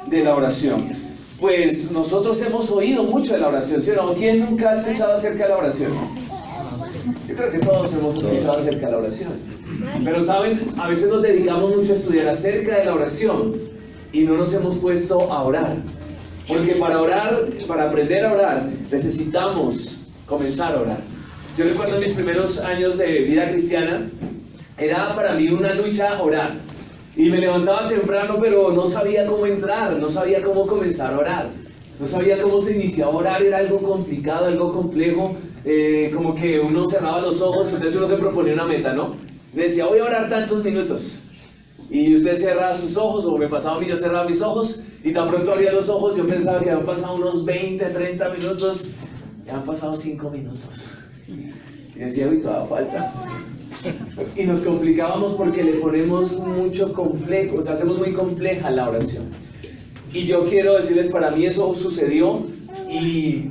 de la oración. Pues nosotros hemos oído mucho de la oración, ¿sí o no? ¿Quién nunca ha escuchado acerca de la oración? Yo creo que todos hemos escuchado acerca de la oración. Pero saben, a veces nos dedicamos mucho a estudiar acerca de la oración y no nos hemos puesto a orar. Porque para orar, para aprender a orar, necesitamos comenzar a orar. Yo recuerdo en mis primeros años de vida cristiana, era para mí una lucha orar. Y me levantaba temprano, pero no sabía cómo entrar, no sabía cómo comenzar a orar. No sabía cómo se iniciaba a orar, era algo complicado, algo complejo. Como que uno cerraba los ojos, entonces uno se proponía una meta, ¿no? Me decía, voy a orar tantos minutos. Y usted cerraba sus ojos, o me pasaba a mí, yo cerraba mis ojos, y tan pronto abría los ojos, yo pensaba que habían pasado unos 20, 30 minutos, ya han pasado 5 minutos. Y decía, uy, todavía falta. Y nos complicábamos porque le ponemos mucho complejo, o sea, hacemos muy compleja la oración. Y yo quiero decirles, para mí eso sucedió y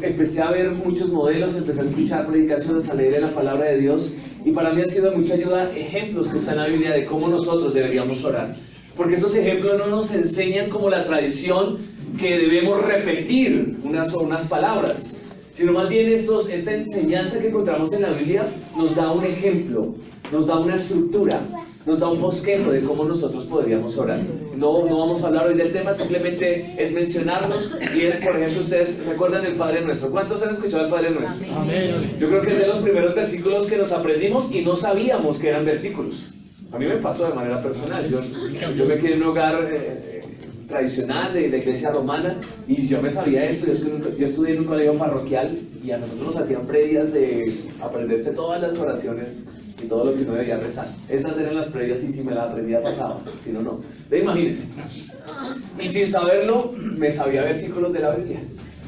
empecé a ver muchos modelos, empecé a escuchar predicaciones, a leer la palabra de Dios, y para mí ha sido de mucha ayuda ejemplos que están en la Biblia de cómo nosotros deberíamos orar. Porque estos ejemplos no nos enseñan como la tradición que debemos repetir unas palabras, sino más bien esta enseñanza que encontramos en la Biblia nos da un ejemplo, nos da una estructura, nos da un bosquejo de cómo nosotros podríamos orar. No vamos a hablar hoy del tema, simplemente es mencionarnos, y es, por ejemplo, ustedes recuerdan el Padre Nuestro. ¿Cuántos han escuchado el Padre Nuestro? Amén. Yo creo que es de los primeros versículos que nos aprendimos y no sabíamos que eran versículos. A mí me pasó de manera personal. Yo me quedé en un hogar tradicional de la iglesia romana y yo me sabía esto. Yo estudié en un colegio parroquial y a nosotros nos hacían previas de aprenderse todas las oraciones y todo lo que uno debía rezar. Esas eran las previas, y si me las aprendía pasaba, si no, no. Entonces imagínense. Y sin saberlo, me sabía versículos de la Biblia.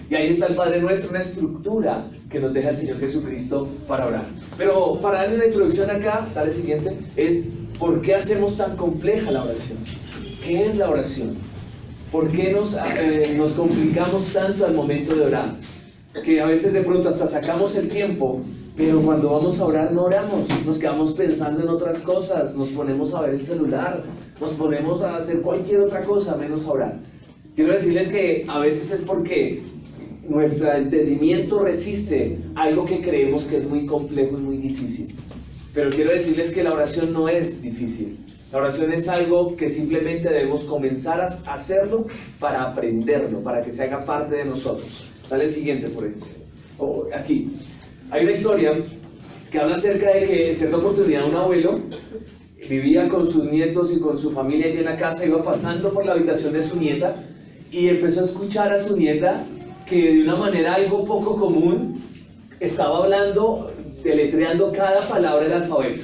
Y ahí está el Padre Nuestro, una estructura que nos deja el Señor Jesucristo para orar. Pero para darle una introducción acá, dale siguiente, es ¿por qué hacemos tan compleja la oración? ¿Qué es la oración? ¿Por qué nos complicamos tanto al momento de orar? Que a veces de pronto hasta sacamos el tiempo, pero cuando vamos a orar no oramos, nos quedamos pensando en otras cosas, nos ponemos a ver el celular, nos ponemos a hacer cualquier otra cosa menos a orar. Quiero decirles que a veces es porque nuestro entendimiento resiste algo que creemos que es muy complejo y muy difícil. Pero quiero decirles que la oración no es difícil. La oración es algo que simplemente debemos comenzar a hacerlo para aprenderlo, para que se haga parte de nosotros. Dale el siguiente, por ejemplo. Aquí. Hay una historia que habla acerca de que en cierta oportunidad un abuelo vivía con sus nietos y con su familia allí en la casa, iba pasando por la habitación de su nieta y empezó a escuchar a su nieta que de una manera algo poco común estaba hablando, deletreando cada palabra del alfabeto.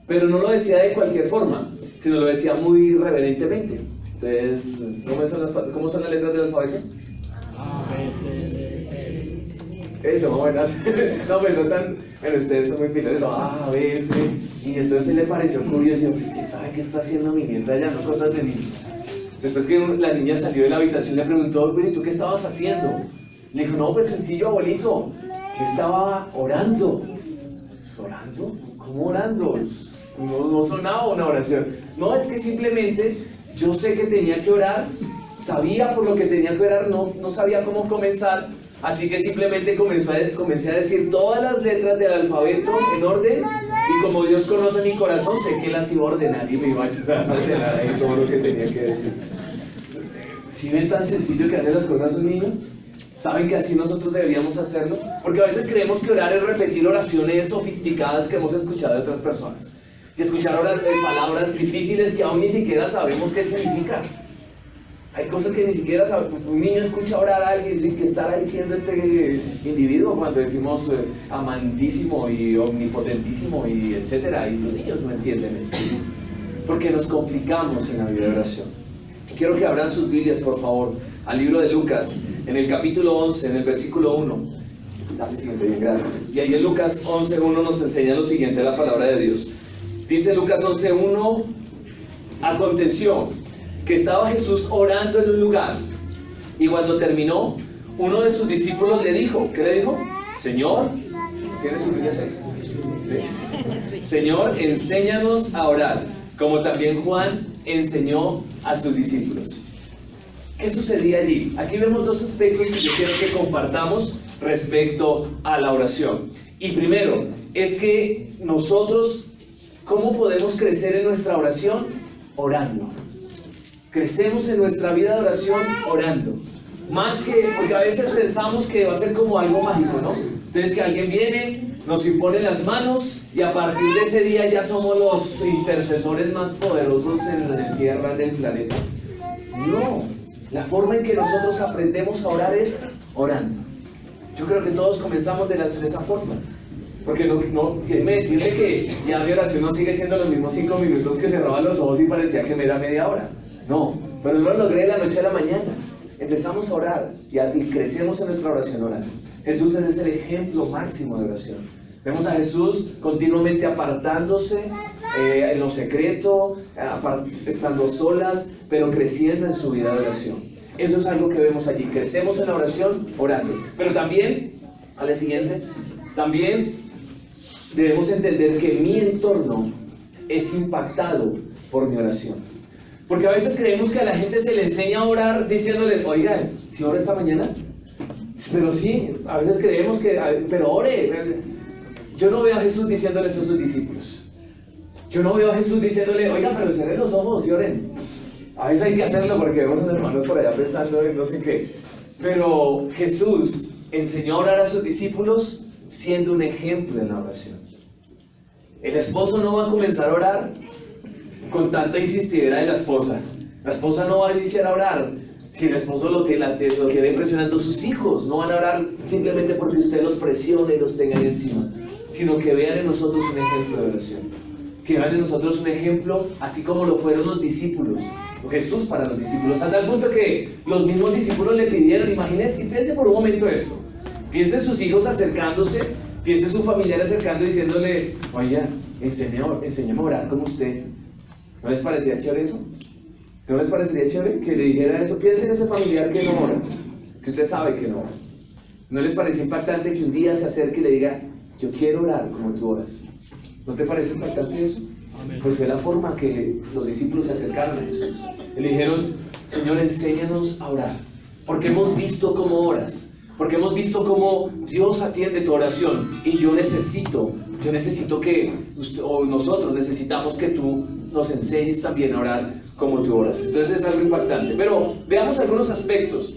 Pero no lo decía de cualquier forma, sino lo decía muy reverentemente. Entonces, ¿cómo son las letras del alfabeto? A, B, C, D, E. Eso, buenas. No, pero no tan... Bueno, ustedes son muy pilas. Eso, A, B, C. Y entonces le pareció curioso y dijo, pues, ¿quién sabe qué está haciendo mi nieta allá? No, cosas de niños. Después que la niña salió de la habitación, le preguntó, ¿y tú qué estabas haciendo? Le dijo, no, pues sencillo, abuelito. Yo estaba orando. ¿Orando? ¿Cómo orando? No sonaba una oración. No, es que simplemente yo sé que tenía que orar, sabía por lo que tenía que orar, no sabía cómo comenzar, así que simplemente comencé a decir todas las letras del alfabeto en orden, y como Dios conoce mi corazón, sé que las iba a ordenar y me iba a ayudar a ordenar ahí todo lo que tenía que decir. ¿Sí ven tan sencillo que hace las cosas un niño? ¿Saben que así nosotros deberíamos hacerlo? Porque a veces creemos que orar es repetir oraciones sofisticadas que hemos escuchado de otras personas. Y escuchar palabras difíciles que aún ni siquiera sabemos qué significan. Hay cosas que ni siquiera sabemos. Un niño escucha orar a alguien y dice, ¿qué estará diciendo este individuo? Cuando decimos amantísimo y omnipotentísimo y etcétera. Y los niños no entienden esto. Porque nos complicamos en la vida de oración. Y quiero que abran sus Biblias, por favor, al libro de Lucas, en el capítulo 11, en el versículo 1. Dale siguiente, bien, gracias. Y ahí en Lucas 11:1 nos enseña lo siguiente, la palabra de Dios. Dice Lucas 11:1, aconteció que estaba Jesús orando en un lugar, y cuando terminó, uno de sus discípulos le dijo, ¿qué le dijo? Señor, ¿tienes su Biblia ahí? ¿Sí? Señor, enséñanos a orar, como también Juan enseñó a sus discípulos. ¿Qué sucedía allí? Aquí vemos dos aspectos que yo quiero que compartamos respecto a la oración. Y primero, es que nosotros, ¿cómo podemos crecer en nuestra oración? Orando. Crecemos en nuestra vida de oración orando. Más que, porque a veces pensamos que va a ser como algo mágico, ¿no? Entonces que alguien viene, nos impone las manos y a partir de ese día ya somos los intercesores más poderosos en la tierra del planeta. No, la forma en que nosotros aprendemos a orar es orando. Yo creo que todos comenzamos de esa forma. Porque déjeme decirle que ya mi oración no sigue siendo los mismos 5 minutos que cerraba los ojos y parecía que me era media hora. No, pero no lo logré de la noche a la mañana. Empezamos a orar y crecemos en nuestra oración orando. Jesús es el ejemplo máximo de oración. Vemos a Jesús continuamente apartándose en lo secreto, estando solas, pero creciendo en su vida de oración. Eso es algo que vemos allí. Crecemos en la oración orando. Pero también, a la siguiente, también debemos entender que mi entorno es impactado por mi oración. Porque a veces creemos que a la gente se le enseña a orar diciéndole, oiga, ¿si ora esta mañana? Pero sí, a veces creemos que, pero ore. Yo no veo a Jesús diciéndole eso a sus discípulos. Yo no veo a Jesús diciéndole, oiga, pero cierren los ojos y oren. A veces hay que hacerlo porque vemos a los hermanos por allá pensando en no sé qué. Pero Jesús enseñó a orar a sus discípulos siendo un ejemplo en la oración. El esposo no va a comenzar a orar con tanta insistidera de la esposa. La esposa no va a iniciar a orar si el esposo lo tiene presionando. Sus hijos no van a orar simplemente porque usted los presione y los tenga ahí encima, sino que vean en nosotros un ejemplo de oración, que vean en nosotros un ejemplo así como lo fueron los discípulos, o Jesús para los discípulos, hasta el punto que los mismos discípulos le pidieron. Imagínense, piense por un momento esto, piense sus hijos acercándose, piense su familiar acercando diciéndole, oiga, enséñame a orar como usted. ¿No les parecía chévere eso? ¿No les parecería chévere que le dijera eso? Piensen en ese familiar que no ora, que usted sabe que no ora. ¿No les parecía impactante que un día se acerque y le diga, yo quiero orar como tú oras? ¿No te parece impactante eso? Amén. Pues fue la forma que los discípulos se acercaron a Jesús. Y le dijeron, Señor, enséñanos a orar, porque hemos visto cómo oras, porque hemos visto cómo Dios atiende tu oración, y yo necesito que nosotros necesitamos que tú nos enseñes también a orar como tú oras. Entonces es algo impactante. Pero veamos algunos aspectos,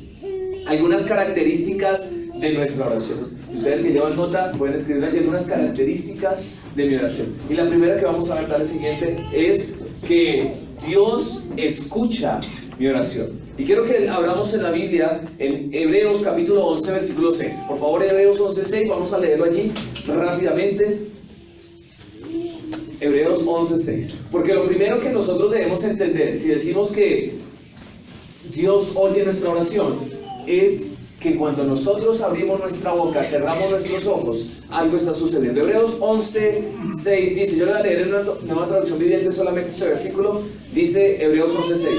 algunas características de nuestra oración. Ustedes que llevan nota pueden escribir aquí algunas características de mi oración. Y la primera que vamos a ver, la siguiente, es que Dios escucha mi oración. Y quiero que abramos en la Biblia, en Hebreos capítulo 11, versículo 6. Por favor, Hebreos 11, 6, vamos a leerlo allí rápidamente. Hebreos 11, 6. Porque lo primero que nosotros debemos entender, si decimos que Dios oye nuestra oración, es que cuando nosotros abrimos nuestra boca, cerramos nuestros ojos, algo está sucediendo. Hebreos 11, 6 dice, yo le voy a leer en una nueva traducción viviente solamente este versículo, dice Hebreos 11, 6.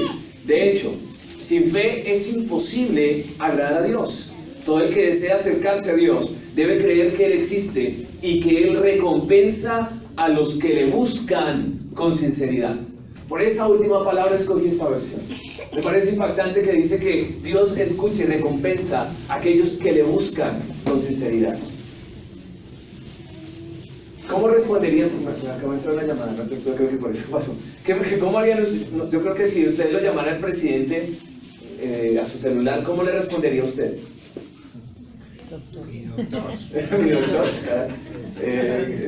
De hecho, sin fe es imposible agradar a Dios. Todo el que desea acercarse a Dios debe creer que Él existe y que Él recompensa a los que le buscan con sinceridad. Por esa última palabra escogí esta versión. Me parece impactante que dice que Dios escucha y recompensa a aquellos que le buscan con sinceridad. ¿Cómo responderían? Me acaba de entrar una llamada, no, entonces yo creo que por eso pasó. ¿Cómo harían? Yo creo que si usted lo llamara al presidente a su celular, ¿cómo le respondería a usted? Mi doctor,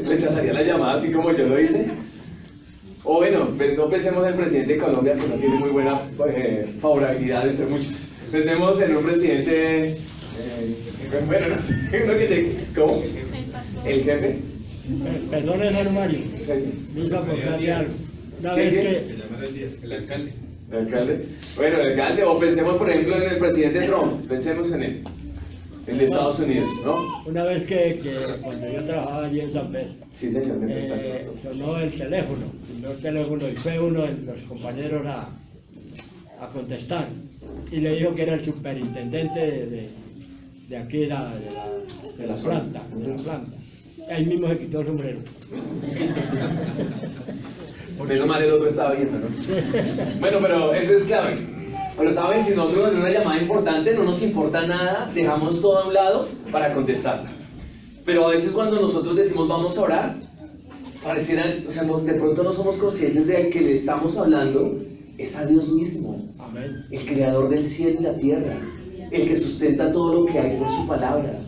rechazaría la llamada así como yo lo hice. O bueno, pues no pensemos en el presidente de Colombia, que no tiene muy buena favorabilidad entre muchos. Pensemos en un presidente, bueno, no sé, ¿cómo? ¿El jefe? Perdón, hermano Mario. Me iba a contarle algo. Una vez que... El alcalde. ¿El alcalde? Bueno, el alcalde, o pensemos por ejemplo en el presidente Trump, pensemos en él. El de Estados Unidos, ¿no? Una vez que cuando yo trabajaba allí en San Pedro, sí, señor, sonó el teléfono y fue uno de los compañeros a contestar y le dijo que era el superintendente de aquí de la planta. Ahí mismo se quitó el sombrero. Menos mal el otro estaba viendo, ¿no? Bueno, pero eso es clave. Pero saben, si nosotros nos tenemos una llamada importante, no nos importa nada, dejamos todo a un lado para contestar. Pero a veces cuando nosotros decimos vamos a orar, pareciera, o sea, de pronto no somos conscientes de que le estamos hablando es a Dios mismo. Amén. El creador del cielo y la tierra, el que sustenta todo lo que hay por su palabra,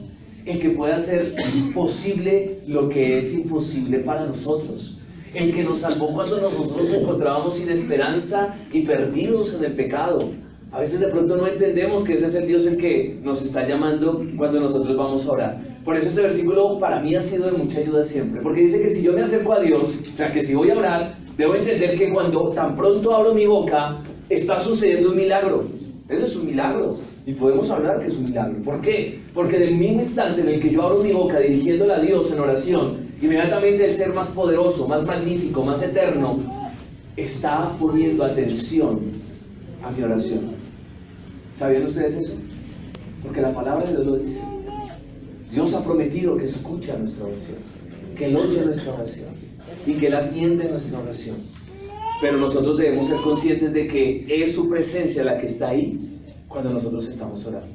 el que puede hacer posible lo que es imposible para nosotros, el que nos salvó cuando nosotros nos encontrábamos sin esperanza y perdidos en el pecado. A veces de pronto no entendemos que ese es el Dios el que nos está llamando cuando nosotros vamos a orar. Por eso este versículo para mí ha sido de mucha ayuda siempre, porque dice que si yo me acerco a Dios, o sea que si voy a orar, debo entender que cuando tan pronto abro mi boca, está sucediendo un milagro. Eso es un milagro, y podemos hablar que es un milagro. ¿Por qué? Porque del mismo instante en el que yo abro mi boca dirigiéndola a Dios en oración, inmediatamente el ser más poderoso, más magnífico, más eterno, está poniendo atención a mi oración. ¿Sabían ustedes eso? Porque la palabra de Dios lo dice. Dios ha prometido que escucha nuestra oración, que Él oye nuestra oración y que Él atiende nuestra oración. Pero nosotros debemos ser conscientes de que es su presencia la que está ahí cuando nosotros estamos orando.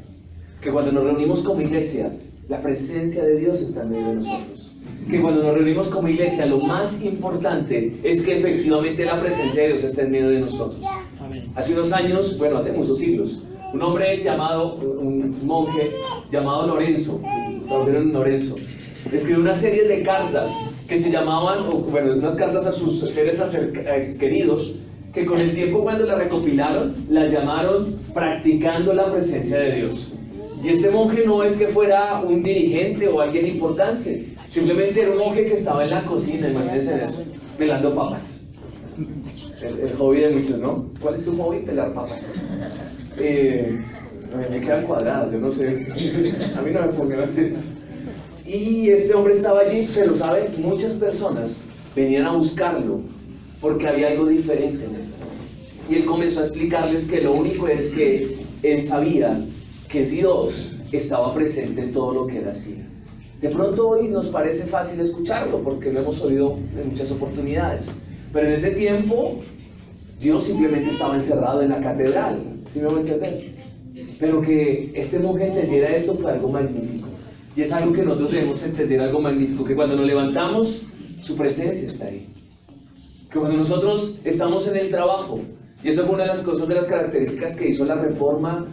Que cuando nos reunimos como iglesia, la presencia de Dios está en medio de nosotros. Que cuando nos reunimos como iglesia, lo más importante es que efectivamente la presencia de Dios está en medio de nosotros. Amén. Hace unos años, bueno, hace muchos siglos, un hombre llamado, un monje llamado Lorenzo, escribió una serie de cartas que se llamaban, bueno, unas cartas a sus seres queridos, que con el tiempo cuando las recopilaron, las llamaron Practicando la Presencia de Dios. Y este monje no es que fuera un dirigente o alguien importante, simplemente era un monje que estaba en la cocina, imagínense en eso, pelando papas. El hobby de muchos, ¿no? ¿Cuál es tu hobby? Pelar papas. A mí me quedan cuadradas, yo no sé. A mí no me pongan a hacer eso. Y este hombre estaba allí, pero ¿sabe? Muchas personas venían a buscarlo porque había algo diferente en él. Y él comenzó a explicarles que lo único es que él sabía que Dios estaba presente en todo lo que él hacía. De pronto hoy nos parece fácil escucharlo porque lo hemos oído en muchas oportunidades. Pero en ese tiempo Dios simplemente estaba encerrado en la catedral, ¿sí me voy a entender? Pero que este monje entendiera esto fue algo magnífico. Y es algo que nosotros debemos entender, algo magnífico, que cuando nos levantamos, su presencia está ahí. Que cuando nosotros estamos en el trabajo, y eso fue una de las cosas, de las características que hizo la reforma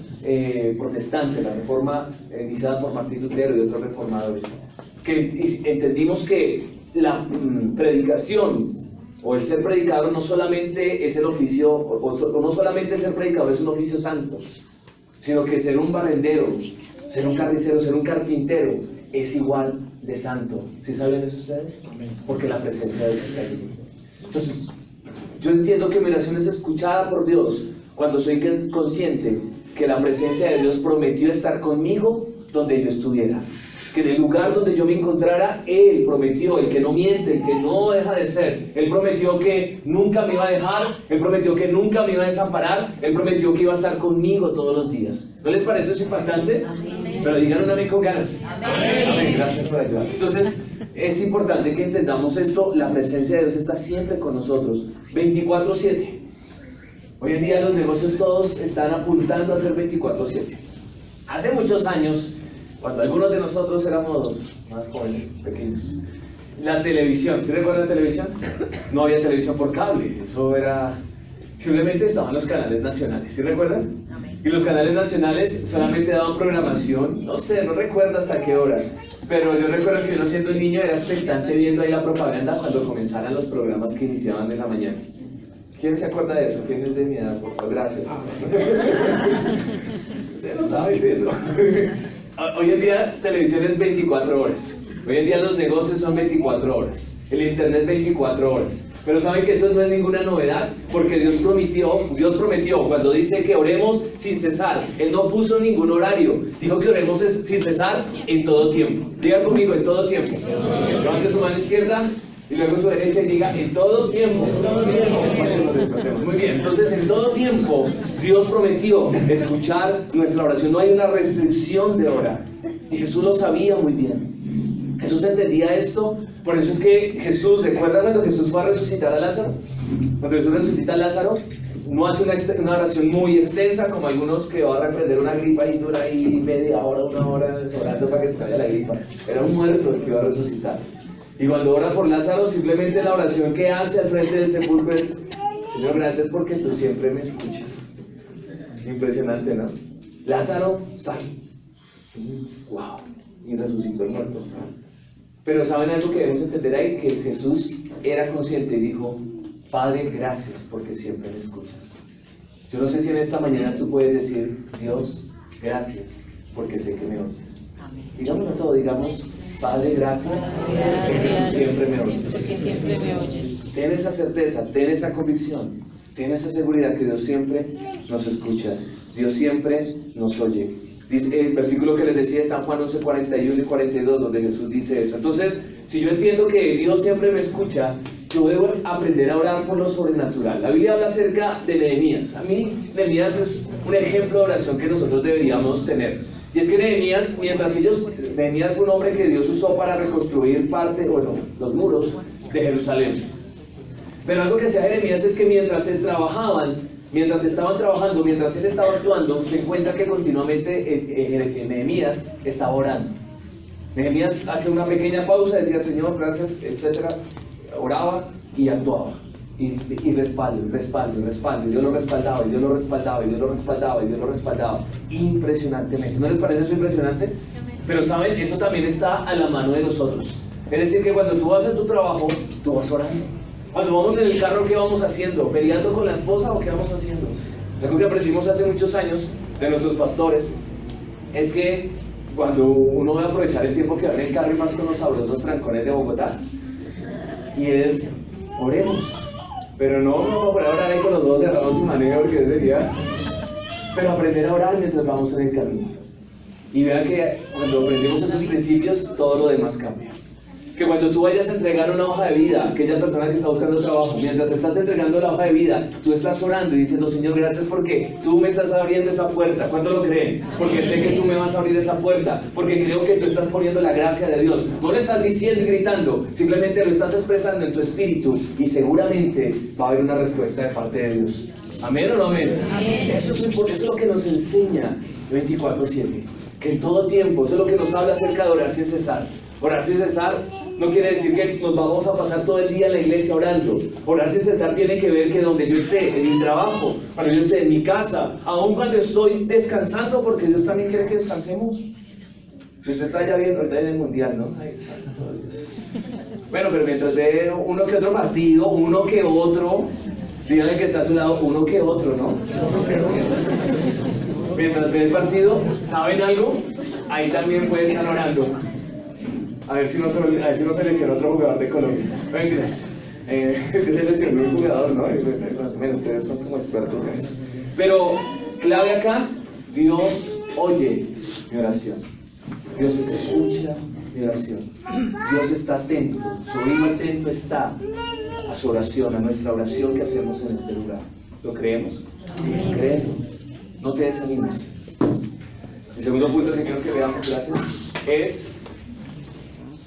protestante, la reforma iniciada por Martín Lutero y otros reformadores, que entendimos que la predicación o el ser predicador no solamente es el oficio, o no solamente ser predicador es un oficio santo, sino que ser un barrendero, ser un carnicero, ser un carpintero es igual de santo. ¿Sí saben eso ustedes? Porque la presencia de Dios está allí. Entonces, yo entiendo que mi oración es escuchada por Dios cuando soy consciente que la presencia de Dios prometió estar conmigo donde yo estuviera. Que en el lugar donde yo me encontrara, Él prometió, el que no miente, el que no deja de ser. Él prometió que nunca me iba a dejar, Él prometió que nunca me iba a desamparar, Él prometió que iba a estar conmigo todos los días. ¿No les parece eso impactante? Amén. Pero digan un amén con ganas. Amén. Amén. Gracias por ayudar. Entonces, es importante que entendamos esto, la presencia de Dios está siempre con nosotros, 24/7. Hoy en día los negocios todos están apuntando a ser 24/7. Hace muchos años, cuando algunos de nosotros éramos más jóvenes, pequeños, la televisión, ¿se recuerdan la televisión? No había televisión por cable, eso era, simplemente estaban los canales nacionales, ¿sí recuerdan? Y los canales nacionales solamente daban programación, no sé, no recuerdo hasta qué hora, pero yo recuerdo que uno siendo niño era expectante viendo ahí la propaganda cuando comenzaran los programas que iniciaban en la mañana. ¿Quién se acuerda de eso? ¿Quién es de mi edad? Por favor, gracias. Usted no sabe de eso. Hoy en día televisión es 24 horas. Hoy en día los negocios son 24 horas. El internet es 24 horas. Pero saben que eso no es ninguna novedad, porque Dios prometió cuando dice que oremos sin cesar. Él no puso ningún horario. Dijo que oremos sin cesar en todo tiempo. Diga conmigo, en todo tiempo. Levante su mano izquierda y luego su derecha y diga en todo tiempo. Muy bien, entonces en todo tiempo Dios prometió escuchar nuestra oración. No hay una restricción de orar. Y Jesús lo sabía muy bien. Jesús entendía esto. Por eso es que Jesús, ¿recuerdan cuando Jesús fue a resucitar a Lázaro? Cuando Jesús resucita a Lázaro, no hace una oración muy extensa como algunos que va a reprender una gripa y dura ahí media hora, una hora orando para que se vaya la gripa. Era un muerto el que iba a resucitar. Y cuando ora por Lázaro, simplemente la oración que hace al frente del sepulcro es: Señor, gracias porque tú siempre me escuchas. Impresionante, ¿no? Lázaro, sal. Wow. Y resucitó el muerto. Pero ¿saben algo que debemos entender ahí? Que Jesús era consciente y dijo: Padre, gracias porque siempre me escuchas. Yo no sé si en esta mañana tú puedes decir: Dios, gracias porque sé que me oyes. Digámoslo todo, digamos: Padre, gracias porque tú siempre me oyes. Ten esa certeza, ten esa convicción, ten esa seguridad que Dios siempre nos escucha, Dios siempre nos oye. Dice el versículo que les decía está en Juan 11, 41 y 42, donde Jesús dice eso. Entonces, si yo entiendo que Dios siempre me escucha, yo debo aprender a orar por lo sobrenatural. La Biblia habla acerca de Nehemías. A mí, Nehemías es un ejemplo de oración que nosotros deberíamos tener. Y es que Nehemías, Nehemías fue un hombre que Dios usó para reconstruir los muros de Jerusalén. Pero algo que hacía Nehemías es que mientras estaban trabajando, mientras él estaba actuando, se encuentra que continuamente Nehemías estaba orando. Nehemías hace una pequeña pausa, decía: Señor, gracias, etc. Oraba y actuaba. Y respaldo. Y Dios lo respaldaba, y Dios lo respaldaba, y Dios lo respaldaba, y Dios lo respaldaba. Impresionantemente. ¿No les parece eso impresionante? Pero saben, eso también está a la mano de nosotros. Es decir, que cuando tú vas a tu trabajo, tú vas orando. Cuando vamos en el carro, ¿qué vamos haciendo? ¿Peleando con la esposa o qué vamos haciendo? Algo que aprendimos hace muchos años de nuestros pastores es que cuando uno va a aprovechar el tiempo que va en el carro, y más con los sabrosos trancones de Bogotá, y es: oremos. Pero no vamos a poner a orar ahí con los ojos cerrados sin manera, porque sería. Pero aprender a orar mientras vamos en el camino. Y vean que cuando aprendemos esos principios, todo lo demás cambia. Que cuando tú vayas a entregar una hoja de vida a aquella persona que está buscando trabajo, mientras estás entregando la hoja de vida, tú estás orando y diciendo: Señor, gracias porque tú me estás abriendo esa puerta. ¿Cuánto lo creen? Porque sé que tú me vas a abrir esa puerta, porque creo que tú estás poniendo la gracia de Dios. No lo estás diciendo y gritando, simplemente lo estás expresando en tu espíritu, y seguramente va a haber una respuesta de parte de Dios. ¿Amén o no amén? Amén. Eso es lo que nos enseña 24/7, que en todo tiempo, eso es lo que nos habla acerca de orar sin cesar. Orar sin cesar no quiere decir que nos vamos a pasar todo el día en la iglesia orando. Orar sin cesar tiene que ver que donde yo esté, en mi trabajo, cuando yo esté en mi casa, aun cuando estoy descansando, porque Dios también quiere que descansemos. Si usted está ya viendo, ahorita en el mundial, ¿no? Ay, santo Dios. Bueno, pero mientras ve uno que otro partido, uno que otro, díganle que está a su lado, uno que otro, ¿no? Mientras ve el partido, ¿saben algo? Ahí también puede estar orando. A ver si no se lesiona otro jugador de Colombia. Mentiras. Se lesionó un jugador, ¿no? Bueno, ustedes son como expertos en eso. Pero, clave acá: Dios oye mi oración. Dios escucha mi oración. Dios está atento. Su oído atento está a su oración, a nuestra oración que hacemos en este lugar. ¿Lo creemos? Créelo. No te desanimes. El segundo punto que quiero que veamos, gracias, es...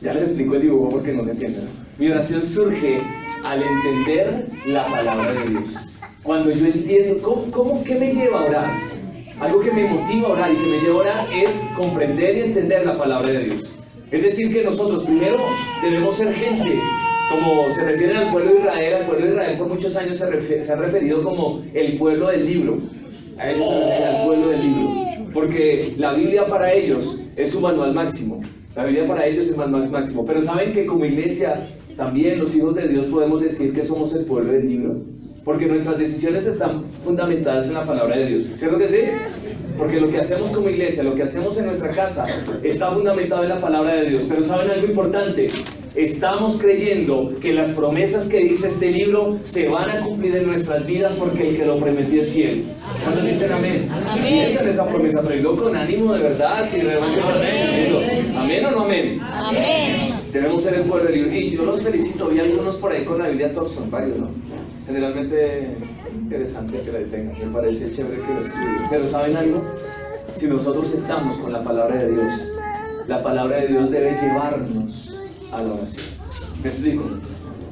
Ya les explico el dibujo porque no se entiende, ¿no? Mi oración surge al entender la palabra de Dios. Cuando yo entiendo, ¿qué me lleva a orar? Algo que me motiva a orar y que me lleva a orar es comprender y entender la palabra de Dios. Es decir, que nosotros primero debemos ser gente, como se refieren al pueblo de Israel. Al pueblo de Israel por muchos años se han referido como el pueblo del libro. A ellos se refieren al pueblo del libro, porque la Biblia para ellos es su manual máximo. La Biblia para ellos es manual máximo. Pero saben que como iglesia, también los hijos de Dios podemos decir que somos el pueblo del libro, porque nuestras decisiones están fundamentadas en la palabra de Dios. ¿Cierto que sí? Porque lo que hacemos como iglesia, lo que hacemos en nuestra casa, está fundamentado en la palabra de Dios. Pero ¿saben algo importante? Estamos creyendo que las promesas que dice este libro se van a cumplir en nuestras vidas, porque el que lo prometió es fiel. ¿Cuántos dicen amén? Amén. Piensan esa promesa, pero con ánimo de verdad, si realmente lo. ¿Amén o no amén? Amén. Debemos ser el pueblo del libro. Y yo los felicito. Vi algunos por ahí con la Biblia Thompson, varios, ¿no? Generalmente interesante que la tengan. Me parece chévere que lo estudien. Pero ¿saben algo? Si nosotros estamos con la palabra de Dios, la palabra de Dios debe llevarnos a la oración. ¿Me explico?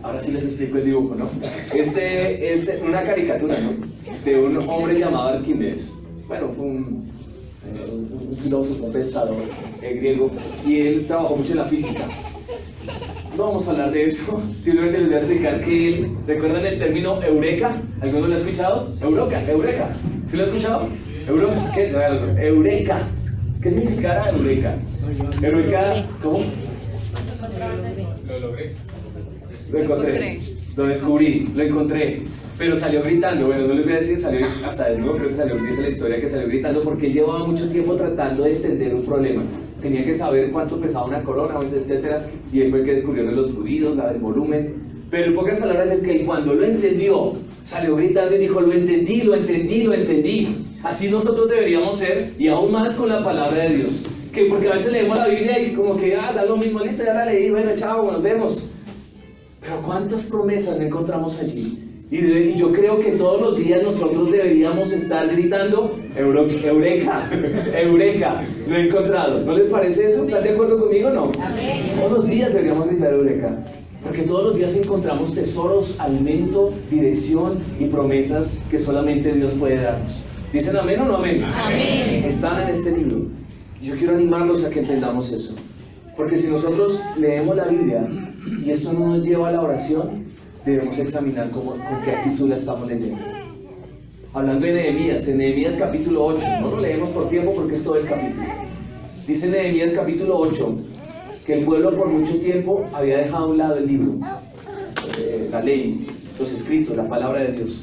Ahora sí les explico el dibujo, ¿no? Una caricatura, ¿no? de un hombre llamado Arquímedes. Bueno, fue un filósofo, un pensador griego, y él trabajó mucho en la física. No vamos a hablar de eso, simplemente les voy a explicar que él, ¿recuerdan el término eureka? ¿Alguno lo ha escuchado? Eureka. ¿Sí lo ha escuchado? Eureka. ¿Qué? Eureka. ¿Qué significará eureka? Eureka, ¿cómo? Lo logré. Lo encontré, lo descubrí, lo encontré. Pero salió gritando, bueno, no les voy a decir, salió hasta desnudo, creo que salió, dice la historia que salió gritando porque él llevaba mucho tiempo tratando de entender un problema. Tenía que saber cuánto pesaba una corona, etcétera, y él fue el que descubrió los fluidos, el volumen. Pero en pocas palabras es que él, cuando lo entendió, salió gritando y dijo, lo entendí. Así nosotros deberíamos ser, y aún más con la palabra de Dios. Que porque a veces leemos la Biblia y como que, da lo mismo, listo, ya la leí, bueno, chao, nos vemos. Pero ¿cuántas promesas no encontramos allí? Y yo creo que todos los días nosotros deberíamos estar gritando, eureka, lo he encontrado. ¿No les parece eso? ¿Están de acuerdo conmigo o no? Amén. Todos los días deberíamos gritar eureka, porque todos los días encontramos tesoros, alimento, dirección y promesas que solamente Dios puede darnos. ¿Dicen amén o no amén? Amén. Están en este libro. Yo quiero animarlos a que entendamos eso, porque si nosotros leemos la Biblia y esto no nos lleva a la oración, debemos examinar con qué actitud la estamos leyendo. Hablando de Nehemías, en Nehemías capítulo 8, no lo leemos por tiempo porque es todo el capítulo. Dice Nehemías capítulo 8 que el pueblo por mucho tiempo había dejado a un lado el libro, la ley, los escritos, la palabra de Dios,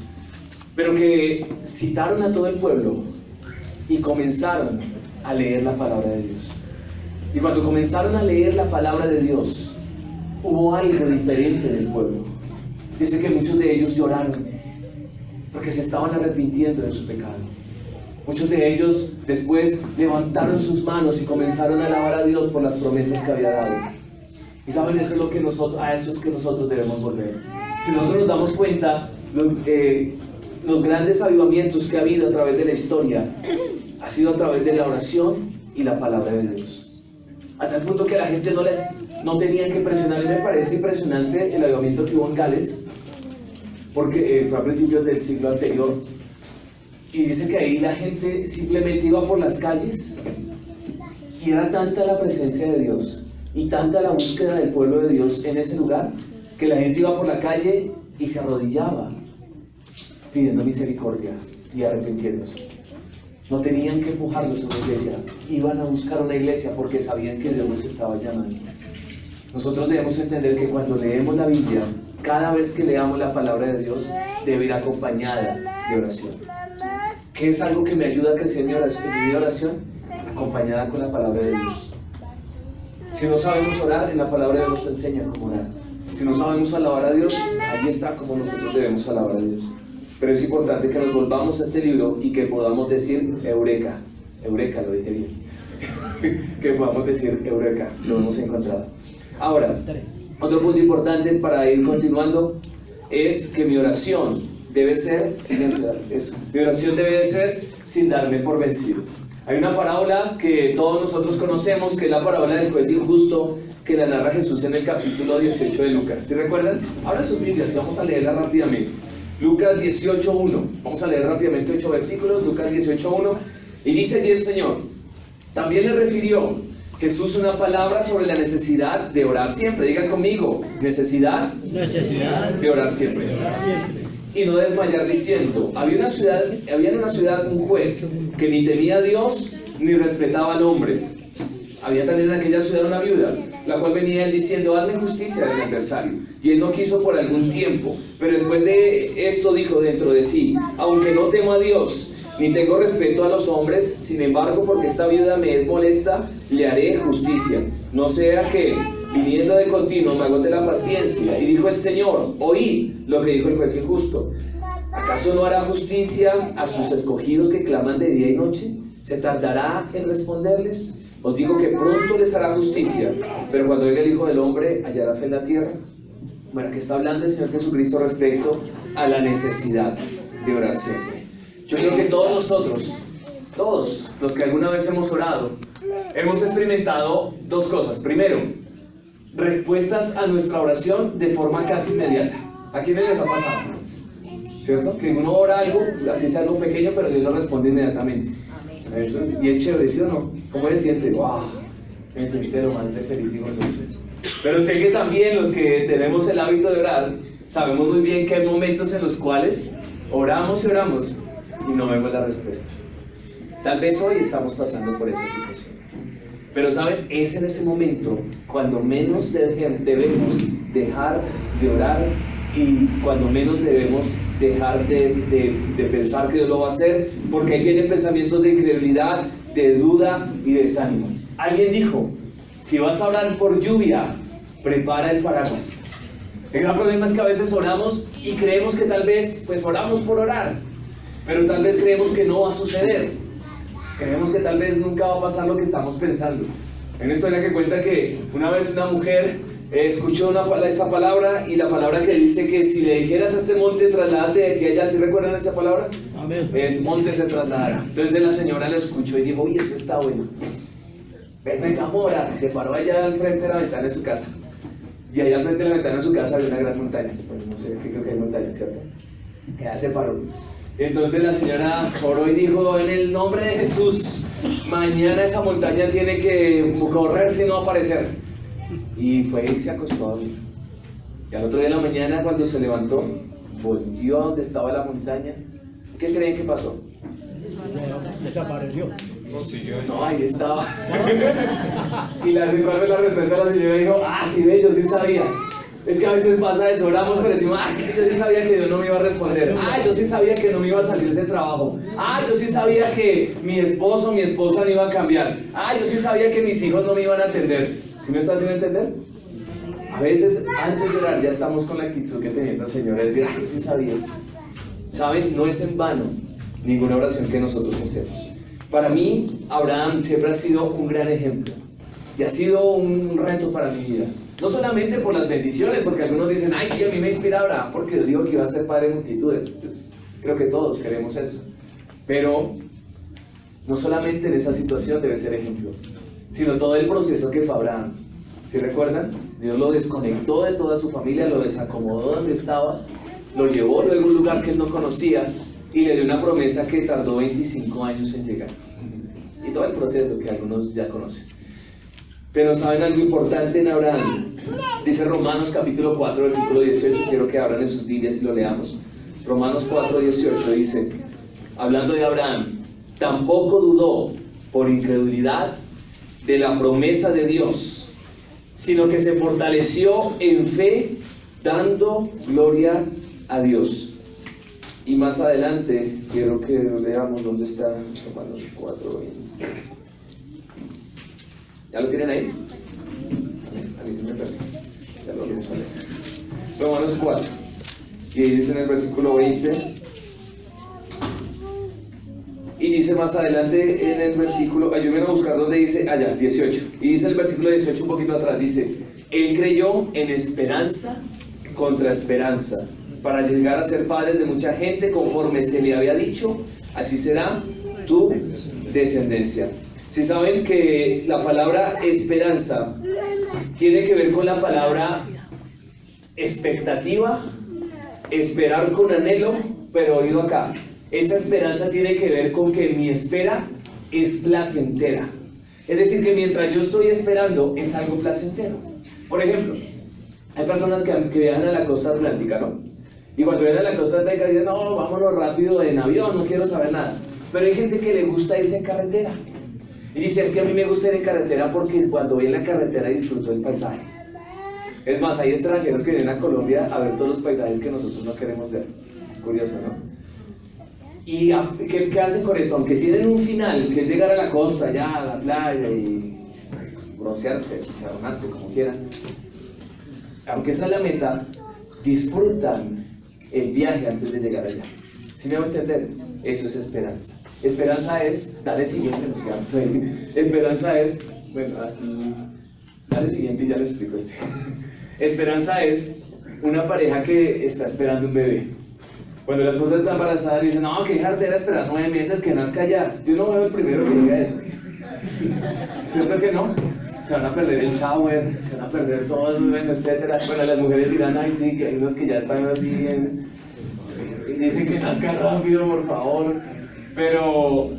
pero que citaron a todo el pueblo y comenzaron a leer la palabra de Dios. Y cuando comenzaron a leer la palabra de Dios, hubo algo diferente en el pueblo. Dice que muchos de ellos lloraron porque se estaban arrepintiendo de su pecado. Muchos de ellos después levantaron sus manos y comenzaron a alabar a Dios por las promesas que había dado. Y saben, eso es lo que a eso es que nosotros debemos volver. Si nosotros nos damos cuenta, los grandes avivamientos que ha habido a través de la historia ha sido a través de la oración y la palabra de Dios. A tal punto que la gente no tenían que presionar. Y me parece impresionante el avivamiento que hubo en Gales, porque fue a principios del siglo anterior, y dice que ahí la gente simplemente iba por las calles y era tanta la presencia de Dios y tanta la búsqueda del pueblo de Dios en ese lugar, que la gente iba por la calle y se arrodillaba pidiendo misericordia y arrepintiéndose. No tenían que empujarlos a una iglesia, iban a buscar una iglesia porque sabían que Dios los estaba llamando. Nosotros debemos entender que cuando leemos la Biblia, cada vez que leamos la palabra de Dios, debe ir acompañada de oración. ¿Qué es algo que me ayuda a crecer en mi oración? Acompañada con la palabra de Dios. Si no sabemos orar, en la palabra de Dios nos enseña cómo orar. Si no sabemos alabar a Dios, allí está cómo nosotros debemos alabar a Dios. Pero es importante que nos volvamos a este libro y que podamos decir eureka. Eureka, lo dije bien. Que podamos decir eureka, lo hemos encontrado. Ahora, otro punto importante para ir continuando es que mi oración debe ser, mi oración debe de ser sin darme por vencido. Hay una parábola que todos nosotros conocemos, que es la parábola del juez injusto, que la narra Jesús en el capítulo 18 de Lucas. ¿Sí recuerdan? Abran sus Biblias y vamos a leerla rápidamente. Lucas 18:1. Vamos a leer rápidamente 8 versículos. Lucas 18:1. Y dice allí el Señor: también le refirió Jesús una palabra sobre la necesidad de orar siempre. Digan conmigo: necesidad de orar siempre. Y no desmayar, diciendo: había en una ciudad un juez que ni temía a Dios ni respetaba al hombre. Había también en aquella ciudad una viuda, la cual venía él diciendo: hazme justicia del adversario. Y él no quiso por algún tiempo, pero después de esto dijo dentro de sí: aunque no temo a Dios ni tengo respeto a los hombres, sin embargo, porque esta viuda me es molesta, le haré justicia, no sea que viniendo de continuo me agote la paciencia. Y dijo el Señor: oíd lo que dijo el juez injusto. ¿Acaso no hará justicia a sus escogidos que claman de día y noche? ¿Se tardará en responderles? Os digo que pronto les hará justicia, pero cuando venga el Hijo del Hombre, ¿hallará fe en la tierra? Bueno, ¿qué está hablando el Señor Jesucristo respecto a la necesidad de orar siempre? Yo creo que todos nosotros, todos los que alguna vez hemos orado, hemos experimentado dos cosas. Primero, respuestas a nuestra oración de forma casi inmediata. ¿A quiénes les ha pasado? ¿cierto? Que uno ora algo, así sea algo pequeño, pero Dios lo responde inmediatamente. Y es chévere, ¿sí o no? ¿Cómo se siente? ¡Wow! Me siento lo más de feliz y gozoso. Pero sé que también los que tenemos el hábito de orar, sabemos muy bien que hay momentos en los cuales oramos y oramos y no vemos la respuesta. Tal vez hoy estamos pasando por esa situación. Pero ¿saben? Es en ese momento cuando menos debemos dejar de orar y cuando menos debemos dejar de pensar que Dios lo va a hacer, porque ahí vienen pensamientos de incredulidad, de duda y de desánimo. Alguien dijo, si vas a orar por lluvia, prepara el paraguas. El gran problema es que a veces oramos y creemos que tal vez, pues oramos por orar, pero tal vez creemos que no va a suceder. Creemos que tal vez nunca va a pasar lo que estamos pensando. Hay una historia que cuenta que una vez una mujer escuchó esa palabra, y la palabra que dice que si le dijeras a este monte, trasládate de aquí a allá. ¿Sí recuerdan esa palabra? Amén. El monte se trasladará. Entonces la señora lo escuchó y dijo, uy, esto está bueno. Venga, mora. Se paró allá al frente de la ventana de su casa. Y allá al frente de la ventana de su casa había una gran montaña. Pues no sé, creo que hay montaña, ¿cierto? Ya se paró. Entonces la señora oró y dijo, en el nombre de Jesús, mañana esa montaña tiene que correrse y no aparecer. Y fue y se acostó a dormir. Y al otro día de la mañana, cuando se levantó, volteó a donde estaba la montaña. ¿Qué creen que pasó? Desapareció. No, ahí estaba. Y cuando la respuesta de la señora dijo, sí, ve, yo sí sabía. Es que a veces pasa eso, oramos pero decimos, yo sí sabía que Dios no me iba a responder. Yo sí sabía que no me iba a salir ese trabajo. Yo sí sabía que mi esposo, mi esposa no iba a cambiar. Yo sí sabía que mis hijos no me iban a atender. ¿Sí me está haciendo entender? A veces antes de orar ya estamos con la actitud que tenía esa señora, es decir, yo sí sabía. ¿Saben? No es en vano ninguna oración que nosotros hacemos. Para mí, Abraham siempre ha sido un gran ejemplo y ha sido un reto para mi vida. No solamente por las bendiciones, porque algunos dicen, sí, a mí me inspira Abraham porque Dios dijo que iba a ser padre de multitudes. Pues, creo que todos queremos eso. Pero no solamente en esa situación debe ser ejemplo, sino todo el proceso que fue Abraham. ¿Sí recuerdan? Dios lo desconectó de toda su familia, lo desacomodó donde estaba, lo llevó luego a un lugar que él no conocía y le dio una promesa que tardó 25 años en llegar. Y todo el proceso que algunos ya conocen. Pero ¿saben algo importante en Abraham? Dice Romanos capítulo 4, versículo 18, quiero que abran en sus Biblias y lo leamos. Romanos 4, 18 dice, hablando de Abraham, tampoco dudó por incredulidad de la promesa de Dios, sino que se fortaleció en fe, dando gloria a Dios. Y más adelante, quiero que veamos dónde está Romanos 4, 20. ¿Ya lo tienen ahí? A mí se me perdió. Ya lo vamos a leer. Romanos 4. Y ahí dice en el versículo 20. Y dice más adelante en el versículo, ayúdenme a buscar dónde dice, allá, 18. Y dice el versículo 18 un poquito atrás, dice, él creyó en esperanza contra esperanza, para llegar a ser padres de mucha gente, conforme se le había dicho, así será tu descendencia. Si saben que la palabra esperanza tiene que ver con la palabra expectativa, esperar con anhelo, pero oído acá, esa esperanza tiene que ver con que mi espera es placentera. Es decir, que mientras yo estoy esperando es algo placentero. Por ejemplo, hay personas que viajan a la costa atlántica, ¿no? Y cuando vienen a la costa atlántica dicen, no, vámonos rápido en avión, no quiero saber nada. Pero hay gente que le gusta irse en carretera. Y dice, es que a mí me gusta ir en carretera porque cuando voy en la carretera disfruto del paisaje. Es más, hay extranjeros que vienen a Colombia a ver todos los paisajes que nosotros no queremos ver. Curioso, ¿no? ¿Y qué hacen con esto? Aunque tienen un final, que es llegar a la costa, ya a la playa y broncearse, chicharronarse, como quieran. Aunque esa es la meta, disfrutan el viaje antes de llegar allá. ¿Sí me va a entender? Eso es esperanza. Esperanza es, dale siguiente, nos quedamos ahí. Esperanza es, bueno, dale siguiente y ya le explico este. Esperanza es una pareja que está esperando un bebé. Cuando la esposa está embarazada, dicen, no, que jartera esperar 9 meses que nazca ya. Yo no veo el primero que diga eso. ¿Cierto que no? Se van a perder el shower, se van a perder todo eso, etc. Bueno, las mujeres dirán, ay sí, que hay unos que ya están así dicen que nazca rápido, por favor. Pero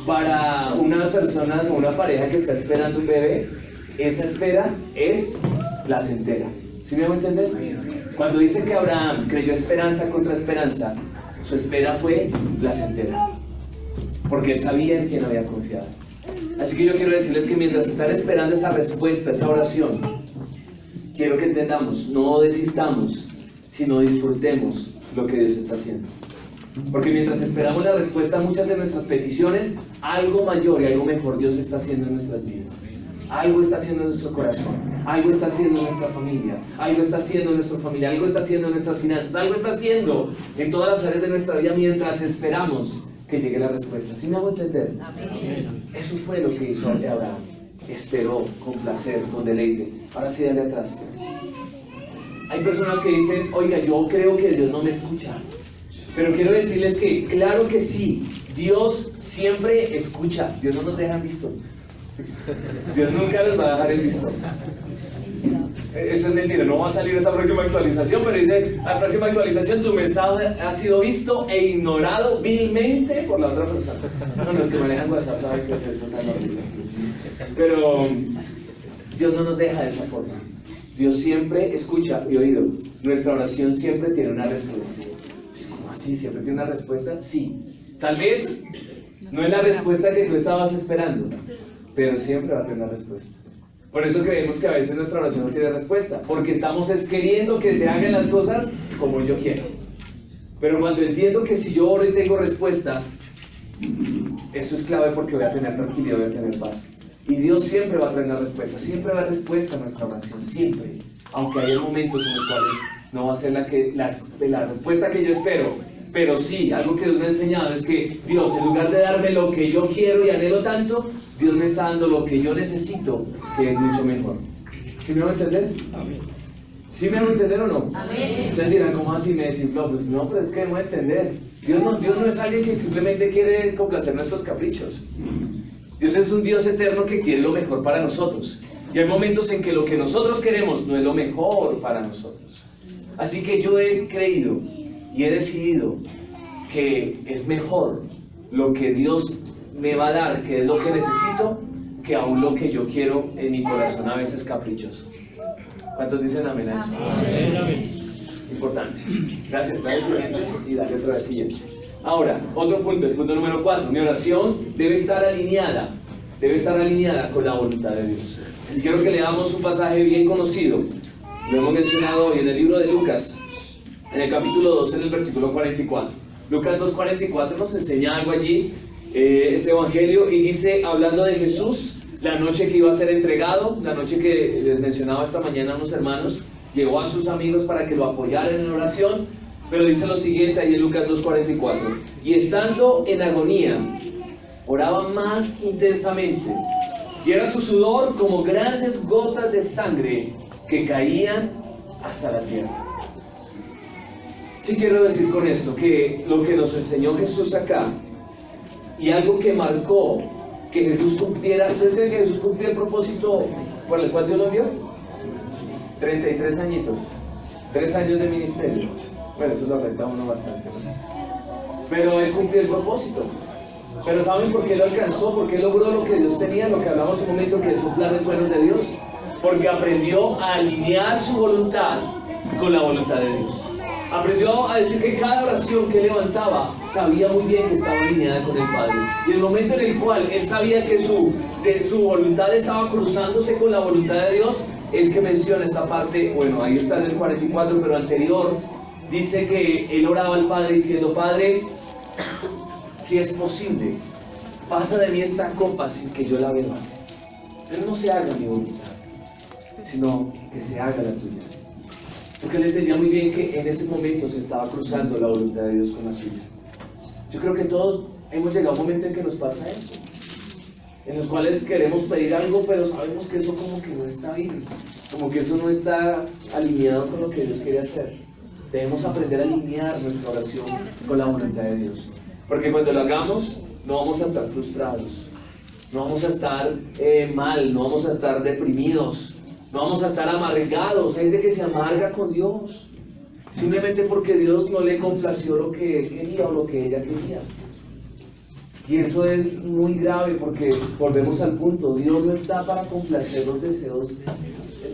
para una persona o una pareja que está esperando un bebé, esa espera es placentera. ¿Sí me hago entender? Cuando dice que Abraham creyó esperanza contra esperanza, su espera fue placentera, porque él sabía en quién había confiado. Así que yo quiero decirles que mientras están esperando esa respuesta, esa oración, quiero que entendamos, no desistamos, sino disfrutemos lo que Dios está haciendo. Porque mientras esperamos la respuesta a muchas de nuestras peticiones, algo mayor y algo mejor Dios está haciendo en nuestras vidas. Algo está haciendo en nuestro corazón, algo está haciendo en nuestra familia, algo está haciendo en nuestra familia, algo está haciendo en nuestras finanzas, algo está haciendo en todas las áreas de nuestra vida mientras esperamos que llegue la respuesta. ¿Sí me hago entender? Amén. Eso fue lo que hizo Abraham. Esperó con placer, con deleite. Ahora sí, dale atrás. Hay personas que dicen, oiga, yo creo que Dios no me escucha. Pero quiero decirles que, claro que sí, Dios siempre escucha. Dios no nos deja en visto. Dios nunca los va a dejar en visto. Eso es mentira, no va a salir esa próxima actualización, pero dice, la próxima actualización tu mensaje ha sido visto e ignorado vilmente por la otra persona. No, los que manejan WhatsApp saben que es eso tan horrible. Pero Dios no nos deja de esa forma. Dios siempre escucha y oído. Nuestra oración siempre tiene una respuesta. ¿Cómo así? ¿Siempre tiene una respuesta? Sí. Tal vez no es la respuesta que tú estabas esperando, pero siempre va a tener una respuesta. Por eso creemos que a veces nuestra oración no tiene respuesta, porque estamos queriendo que se hagan las cosas como yo quiero. Pero cuando entiendo que si yo oro y tengo respuesta, eso es clave, porque voy a tener tranquilidad, voy a tener paz. Y Dios siempre va a traer una respuesta, siempre va a haber respuesta a nuestra oración, siempre. Aunque haya momentos en los cuales no va a ser la respuesta que yo espero. Pero sí, algo que Dios me ha enseñado es que Dios, en lugar de darme lo que yo quiero y anhelo tanto, Dios me está dando lo que yo necesito, que es mucho mejor. ¿Sí me van a entender? Amén. ¿Sí me van a entender o no? Amén. Ustedes dirán, ¿cómo así me desinfló? Pues no, pero es que debo entender. Dios no es alguien que simplemente quiere complacer nuestros caprichos. Dios es un Dios eterno que quiere lo mejor para nosotros. Y hay momentos en que lo que nosotros queremos no es lo mejor para nosotros. Así que yo he creído y he decidido que es mejor lo que Dios me va a dar, que es lo que necesito, que aún lo que yo quiero en mi corazón, a veces caprichoso. ¿Cuántos dicen amén a eso? Amén, amén. Importante. Gracias. Dale el siguiente y dale otra vez siguiente. Ahora, otro punto, el punto número 4. Mi oración debe estar alineada con la voluntad de Dios. Y quiero que leamos un pasaje bien conocido. Lo hemos mencionado hoy en el libro de Lucas, en el capítulo 2, en el versículo 44. Lucas 2:44 nos enseña algo allí, este evangelio, y dice, hablando de Jesús, la noche que iba a ser entregado, la noche que les mencionaba esta mañana a unos hermanos, llegó a sus amigos para que lo apoyaran en oración, pero dice lo siguiente ahí en Lucas 2:44, y estando en agonía, oraba más intensamente, y era su sudor como grandes gotas de sangre que caían hasta la tierra. Sí quiero decir con esto que lo que nos enseñó Jesús acá, y algo que marcó que Jesús cumpliera, ¿ustedes creen que Jesús cumplió el propósito por el cual Dios lo envió? 33 añitos, 3 años de ministerio. Bueno, eso lo renta uno bastante, ¿no? Pero Él cumplió el propósito. Pero ¿saben por qué lo alcanzó? Porque logró lo que Dios tenía, lo que hablamos en un momento, que son planes buenos de Dios. Porque aprendió a alinear su voluntad con la voluntad de Dios. Aprendió a decir que cada oración que levantaba sabía muy bien que estaba alineada con el Padre. Y el momento en el cual él sabía que su voluntad estaba cruzándose con la voluntad de Dios, es que menciona esta parte, bueno, ahí está en el 44, pero anterior, dice que él oraba al Padre diciendo, Padre, si es posible, pasa de mí esta copa sin que yo la beba. Pero no se haga mi voluntad, sino que se haga la tuya. Porque él entendía muy bien que en ese momento se estaba cruzando la voluntad de Dios con la suya. Yo creo que todos hemos llegado a un momento en que nos pasa eso, en los cuales queremos pedir algo, pero sabemos que eso como que no está bien, como que eso no está alineado con lo que Dios quiere hacer. Debemos aprender a alinear nuestra oración con la voluntad de Dios, porque cuando lo hagamos no vamos a estar frustrados, no vamos a estar mal, no vamos a estar deprimidos, no vamos a estar amargados. Hay gente que se amarga con Dios. simplemente porque Dios no le complació lo que él quería o lo que ella quería. Y eso es muy grave porque volvemos al punto, Dios no está para complacer los deseos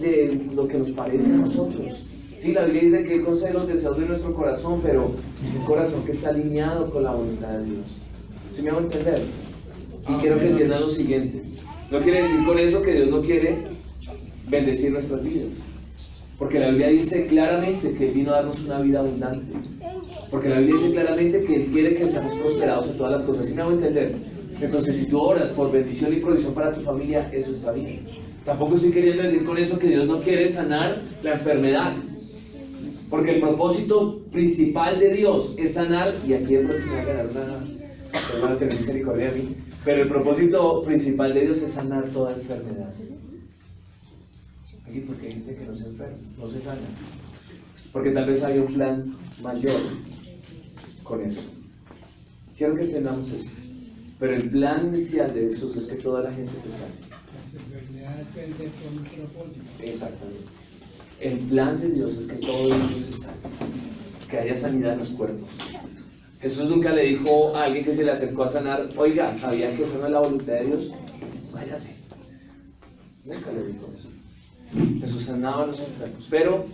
de lo que nos parece a nosotros. Sí, la Biblia dice que Él concede los deseos de nuestro corazón, pero un corazón que está alineado con la voluntad de Dios. ¿Sí me hago entender? Y quiero que entiendan lo siguiente. No quiere decir con eso que Dios no quiere bendecir nuestras vidas. Porque la Biblia dice claramente que Él vino a darnos una vida abundante. Porque la Biblia dice claramente que Él quiere que seamos prosperados en todas las cosas. ¿Sí me hago entender? Entonces, si tú oras por bendición y provisión para tu familia, eso está bien. Tampoco estoy queriendo decir con eso que Dios no quiere sanar la enfermedad. Porque el propósito principal de Dios es sanar, y aquí de pronto me voy a ganar una, van a tener misericordia de mí, pero el propósito principal de Dios es sanar toda enfermedad. Aquí porque hay gente que no se enferma, no se sana. Porque tal vez hay un plan mayor con eso. Quiero que entendamos eso. Pero el plan inicial de Jesús es que toda la gente se sane. Exactamente. El plan de Dios es que todo el mundo se sane, que haya sanidad en los cuerpos. Jesús nunca le dijo a alguien que se le acercó a sanar, oiga, ¿sabía que eso no es la voluntad de Dios? Váyase. Nunca le dijo eso. Jesús sanaba a los enfermos. Pero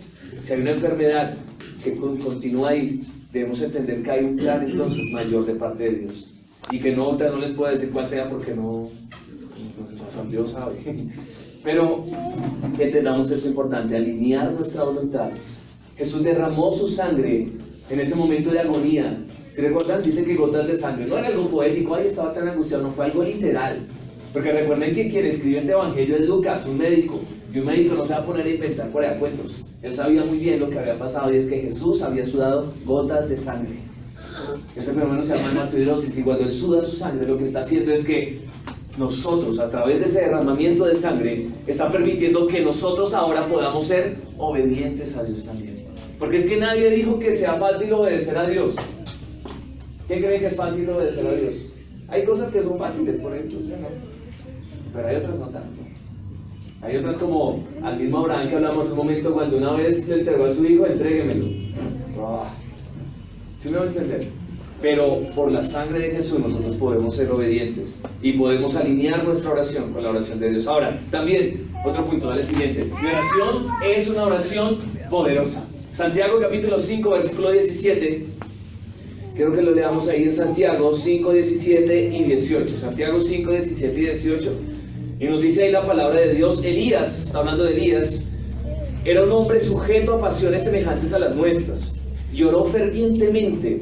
si hay una enfermedad que continúa ahí, debemos entender que hay un plan entonces mayor de parte de Dios. Y que no les puedo decir cuál sea porque no, entonces Dios sabe. Pero que entendamos eso importante, alinear nuestra voluntad. Jesús derramó su sangre en ese momento de agonía. ¿Se recuerdan? Dice que gotas de sangre. No era algo poético, ahí estaba tan angustiado, no fue algo literal. Porque recuerden que quien escribe este evangelio es Lucas, un médico. Y un médico no se va a poner a inventar por ahí cuentos. Él sabía muy bien lo que había pasado, y es que Jesús había sudado gotas de sangre. Ese fenómeno se llama hematidrosis, y cuando él suda su sangre, lo que está haciendo es que nosotros, a través de ese derramamiento de sangre, está permitiendo que nosotros ahora podamos ser obedientes a Dios también. Porque es que nadie dijo que sea fácil obedecer a Dios. ¿Quién cree que es fácil obedecer a Dios? Hay cosas que son fáciles, por ejemplo, ¿sí o no? Pero hay otras no tanto. Hay otras como al mismo Abraham que hablamos un momento, cuando una vez le entregó a su hijo, entréguemelo. ¿Sí me va a entender? Pero por la sangre de Jesús nosotros podemos ser obedientes y podemos alinear nuestra oración con la oración de Dios. Ahora, también, otro punto, dale siguiente. Mi oración es una oración poderosa. Santiago capítulo 5, versículo 17. Quiero que lo leamos ahí en Santiago 5, 17 y 18. Santiago 5, 17 y 18. Y nos dice ahí la palabra de Dios. Elías, está hablando de Elías, era un hombre sujeto a pasiones semejantes a las nuestras. Y oró fervientemente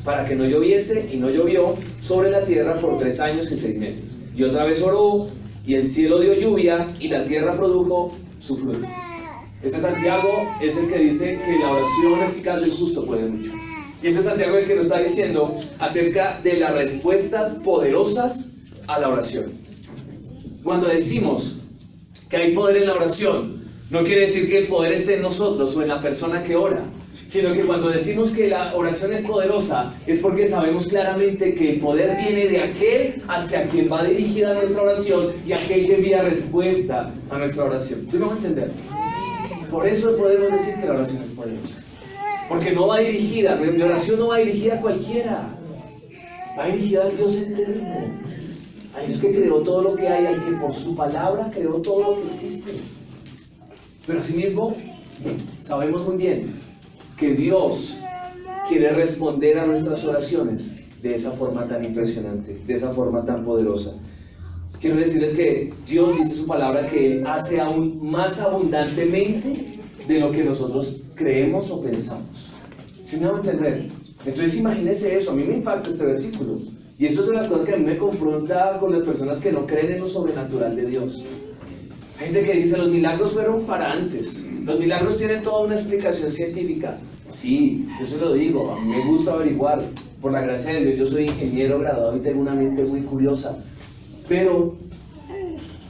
para que no lloviese, y no llovió sobre la tierra por 3 años y 6 meses. Y otra vez oró, y el cielo dio lluvia, y la tierra produjo su fruto. Este Santiago es el que dice que la oración eficaz del justo puede mucho. Y este Santiago es el que nos está diciendo acerca de las respuestas poderosas a la oración. Cuando decimos que hay poder en la oración, no quiere decir que el poder esté en nosotros o en la persona que ora, sino que cuando decimos que la oración es poderosa, es porque sabemos claramente que el poder viene de aquel hacia quien va dirigida nuestra oración, y aquel que envía respuesta a nuestra oración. ¿Sí me van a entender? Por eso podemos decir que la oración es poderosa. Porque no va dirigida, mi oración no va dirigida a cualquiera, va dirigida al Dios eterno, al Dios que creó todo lo que hay, al que por su palabra creó todo lo que existe. Pero asimismo, sabemos muy bien que Dios quiere responder a nuestras oraciones de esa forma tan impresionante, de esa forma tan poderosa. Quiero decirles que Dios dice su palabra que Él hace aún más abundantemente de lo que nosotros creemos o pensamos. ¿Sí me van a entender? Entonces imagínense eso. A mí me impacta este versículo, y esto es de las cosas que a mí me confronta con las personas que no creen en lo sobrenatural de Dios. Hay gente que dice los milagros fueron para antes, los milagros tienen toda una explicación científica. Sí, yo se lo digo, a mí me gusta averiguar, por la gracia de Dios yo soy ingeniero graduado y tengo una mente muy curiosa, pero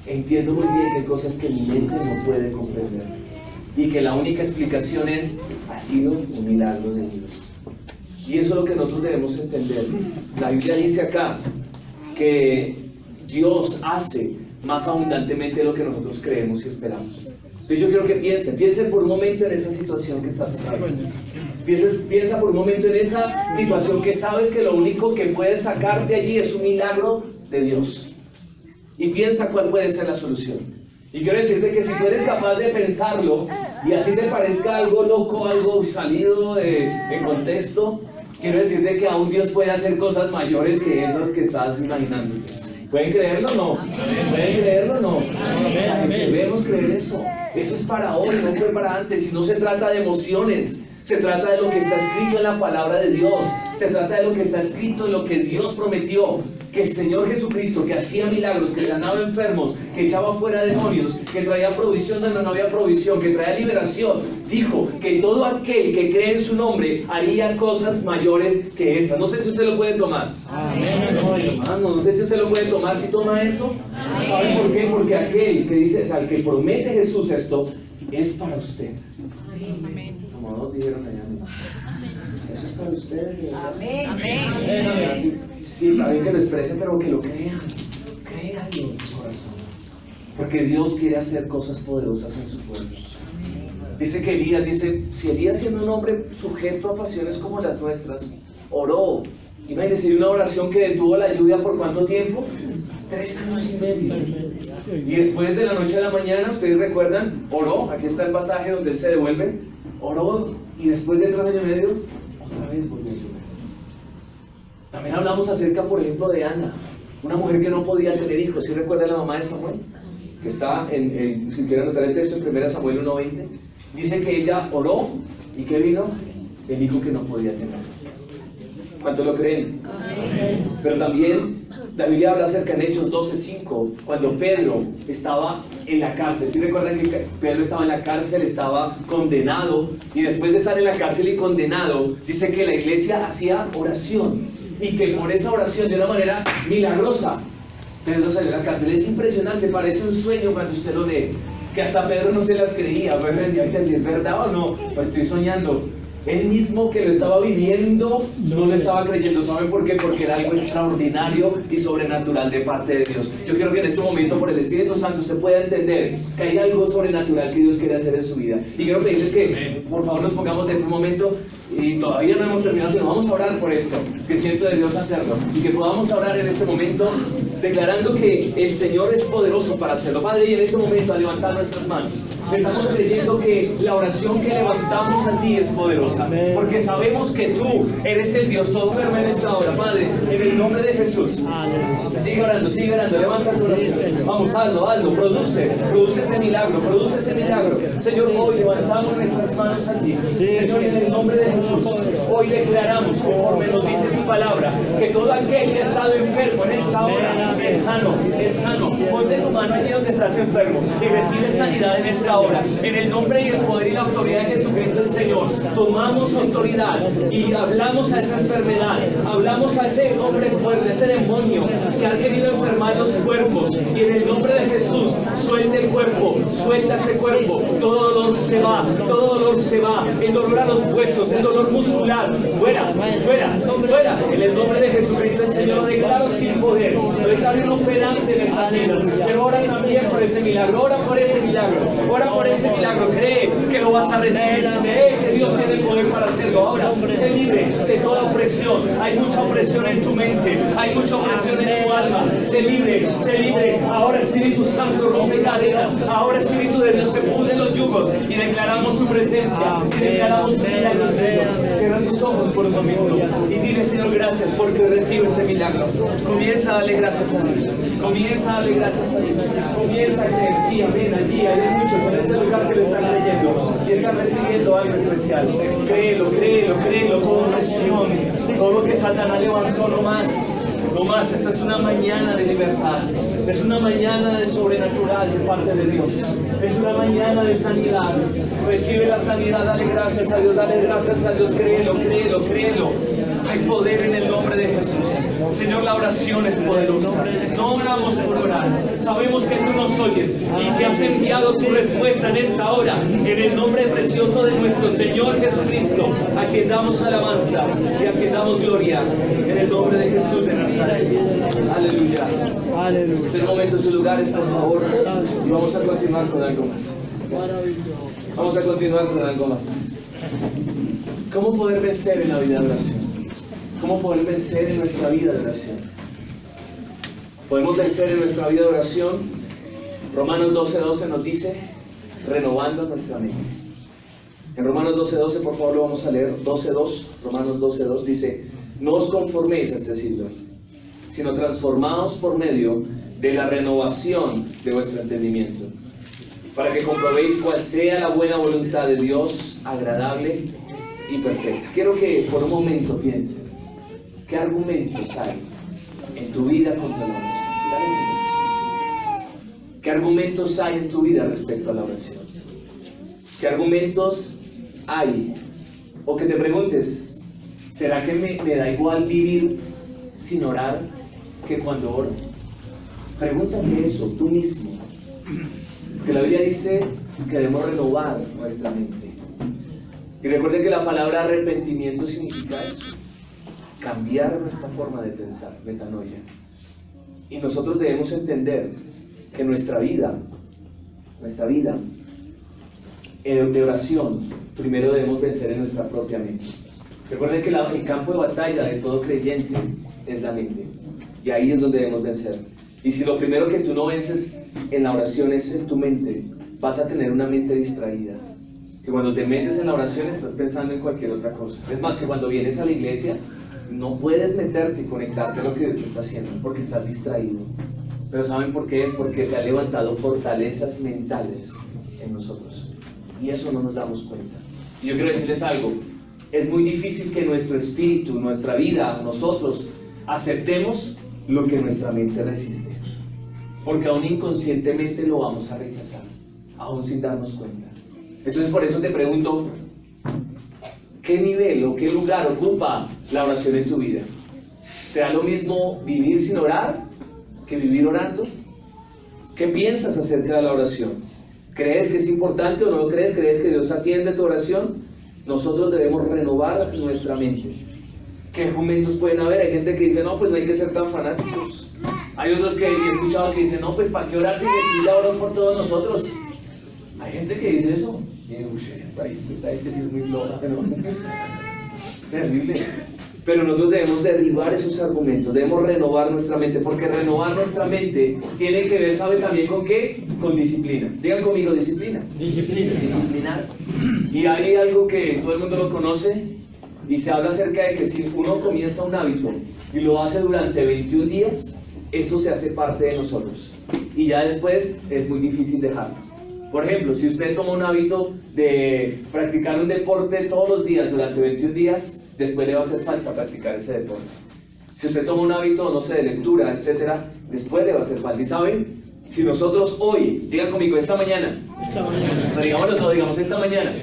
entiendo muy bien que hay cosas que mi mente no puede comprender, y que la única explicación ha sido un milagro de Dios. Y eso es lo que nosotros debemos entender. La Biblia dice acá que Dios hace más abundantemente lo que nosotros creemos y esperamos. Entonces yo quiero que piense por un momento en esa situación que estás atravesando. Piensa por un momento en esa situación que sabes que lo único que puede sacarte allí es un milagro de Dios. Y piensa cuál puede ser la solución. Y quiero decirte que si tú eres capaz de pensarlo y así te parezca algo loco, algo salido de contexto, quiero decirte que aún Dios puede hacer cosas mayores que esas que estás imaginando. ¿Pueden creerlo o no? ¿Pueden creerlo o no? O sea, debemos creer eso. Eso es para hoy, no fue para antes. Y no se trata de emociones. Se trata de lo que está escrito en la palabra de Dios. Se trata de lo que está escrito en lo que Dios prometió. Que el Señor Jesucristo, que hacía milagros, que sanaba enfermos, que echaba fuera demonios, que traía provisión donde no había provisión, que traía liberación, dijo que todo aquel que cree en su nombre haría cosas mayores que esas. No sé si usted lo puede tomar. No sé si usted lo puede tomar. Si toma eso, ¿sabe por qué? Porque aquel que dice, o sea, el que promete Jesús esto, es para usted. Como dos dijeron allá. Eso es para ustedes. Amén. Sí, está bien que lo expresen, pero que lo crean. Créanlo en su corazón. Porque Dios quiere hacer cosas poderosas en su pueblo. Dice que Elías, si Elías, siendo un hombre sujeto a pasiones como las nuestras, oró. Imagínense, una oración que detuvo la lluvia ¿por cuánto tiempo? 3 años y medio. Y después de la noche a la mañana, ustedes recuerdan, oró. Aquí está el pasaje donde él se devuelve. Oró y después de 3 años y medio, otra vez volvió a llover. También hablamos acerca, por ejemplo, de Ana, una mujer que no podía tener hijos. ¿Sí recuerda la mamá de Samuel? Que está si quieren anotar el texto, en 1 Samuel 1:20. Dice que ella oró y ¿qué vino? El hijo que no podía tener. ¿Cuántos lo creen? Amén. Pero también la Biblia habla acerca en Hechos 12:5, cuando Pedro estaba en la cárcel. ¿Sí recuerdan que Pedro estaba en la cárcel, estaba condenado? Y después de estar en la cárcel y condenado, dice que la iglesia hacía oración. Y que por esa oración, de una manera milagrosa, Pedro salió de la cárcel. Es impresionante, parece un sueño cuando usted lo lee. Que hasta Pedro no se las creía. Pedro decía que si es verdad o no, pues estoy soñando. Él mismo que lo estaba viviendo no lo estaba creyendo. ¿Saben por qué? Porque era algo extraordinario y sobrenatural de parte de Dios. Yo quiero que en este momento, por el Espíritu Santo, usted pueda entender que hay algo sobrenatural que Dios quiere hacer en su vida. Y quiero pedirles que por favor nos pongamos de un momento. Y todavía no hemos terminado, sino vamos a orar por esto, que siento de Dios hacerlo, y que podamos orar en este momento declarando que el Señor es poderoso para hacerlo. Padre, y en este momento a levantar nuestras manos, estamos creyendo que la oración que levantamos a ti es poderosa, porque sabemos que tú eres el Dios todo firme en esta hora. Padre, en el nombre de Jesús, sigue orando, levanta tu oración. Vamos, hazlo, produce ese milagro. Señor, hoy levantamos nuestras manos a ti. Señor, en el nombre de Jesús, hoy declaramos, conforme nos dice tu palabra, que todo aquel que ha estado enfermo en esta hora es sano. Ponte tu mano allí donde estás enfermo y recibe sanidad en esta hora. En el nombre y el poder y la autoridad de Jesucristo el Señor, tomamos autoridad y hablamos a esa enfermedad, hablamos a ese hombre fuerte, ese demonio que ha querido enfermar los cuerpos, y en el nombre de Jesús, suelta el cuerpo, suelta ese cuerpo. Todo dolor se va, el dolor a los huesos, el dolor muscular, fuera. En el nombre de Jesucristo el Señor, lo declaro sin poder, lo declaro inoperante en estas vidas. Pero ora también por ese milagro, ora por ese milagro, cree que lo vas a recibir, cree que Dios tiene el poder para hacerlo. Ahora, sé libre de toda opresión. Hay mucha opresión en tu mente, hay mucha opresión en tu alma. Sé libre. Ahora, Espíritu Santo, rompe cadenas. Ahora, Espíritu de Dios, se pudre los yugos y declaramos tu presencia, y declaramos tu milagro. Cierra tus ojos por un momento y dile: Señor, gracias porque recibo este milagro. Comienza a darle gracias a Dios. Comienza a creer. Sí, amén. Allí hay muchos en este lugar que lo están creyendo y están recibiendo algo especial. Créelo. Toda opresión, todo lo que Satanás levantó, no más. Esto es una mañana de libertad. Es una mañana de sobrenatural de parte de Dios. Es una mañana de sanidad. Recibe la sanidad, dale gracias a Dios, créelo. Hay poder en el nombre de Jesús. Señor, la oración es poderosa. No oramos por orar. Sabemos que tú nos oyes y que has enviado tu respuesta en esta hora. En el nombre precioso de nuestro Señor Jesucristo, a quien damos alabanza y a quien damos gloria. En el nombre de Jesús de Nazaret. Aleluya. Es el momento de sus lugares, por favor. Y vamos a continuar con algo más. Vamos a continuar con algo más. ¿Cómo poder vencer en la vida de oración? ¿Cómo poder vencer en nuestra vida de oración? Podemos vencer en nuestra vida de oración. Romanos 12:12 nos dice, renovando nuestra mente. En Romanos 12:12, por favor, lo vamos a leer. 12:2, Romanos 12:2 dice, no os conforméis a este siglo, sino transformados por medio de la renovación de vuestro entendimiento, para que comprobéis cuál sea la buena voluntad de Dios, agradable y perfecta. Quiero que por un momento piensen, ¿qué argumentos hay en tu vida contra la oración? ¿Qué argumentos hay en tu vida respecto a la oración? ¿Qué argumentos hay? O que te preguntes, ¿será que me da igual vivir sin orar que cuando oro? Pregúntate eso tú mismo. Que la Biblia dice que debemos renovar nuestra mente. Y recuerden que la palabra arrepentimiento significa eso, cambiar nuestra forma de pensar, metanoia. Y nosotros debemos entender que nuestra vida de oración, primero debemos vencer en nuestra propia mente. Recuerden que el campo de batalla de todo creyente es la mente. Y ahí es donde debemos vencer. Y si lo primero que tú no vences en la oración es en tu mente, vas a tener una mente distraída. Que cuando te metes en la oración estás pensando en cualquier otra cosa. Es más, que cuando vienes a la iglesia no puedes meterte y conectarte a lo que Dios está haciendo porque estás distraído. Pero ¿saben por qué? Es porque se han levantado fortalezas mentales en nosotros. Y eso no nos damos cuenta. Y yo quiero decirles algo. Es muy difícil que nuestro espíritu, nuestra vida, nosotros aceptemos lo que nuestra mente resiste. Porque aún inconscientemente lo vamos a rechazar, aún sin darnos cuenta. Entonces por eso te pregunto, ¿qué nivel o qué lugar ocupa la oración en tu vida? ¿Te da lo mismo vivir sin orar que vivir orando? ¿Qué piensas acerca de la oración? ¿Crees que es importante o no lo crees? ¿Crees que Dios atiende tu oración? Nosotros debemos renovar nuestra mente. ¿Qué argumentos pueden haber? Hay gente que dice, no, pues no hay que ser tan fanáticos. Hay otros que he escuchado que dicen, no, pues ¿para qué orar si Jesús ya oró por todos nosotros? Hay gente que dice eso. Y digo, esta gente sí es muy floja, pero terrible. Pero nosotros debemos derribar esos argumentos, debemos renovar nuestra mente, porque renovar nuestra mente tiene que ver, ¿sabe también con qué? Con disciplina. Digan conmigo, disciplina. Disciplinar. Y hay algo que todo el mundo lo conoce, y se habla acerca de que si uno comienza un hábito y lo hace durante 21 días, esto se hace parte de nosotros. Y ya después es muy difícil dejarlo. Por ejemplo, si usted toma un hábito de practicar un deporte todos los días durante 21 días, después le va a hacer falta practicar ese deporte. Si usted toma un hábito, no sé, de lectura, etcétera, después le va a hacer falta. ¿Y saben? Si nosotros hoy, digan conmigo, esta mañana, no digámoslo todo, digamos esta mañana.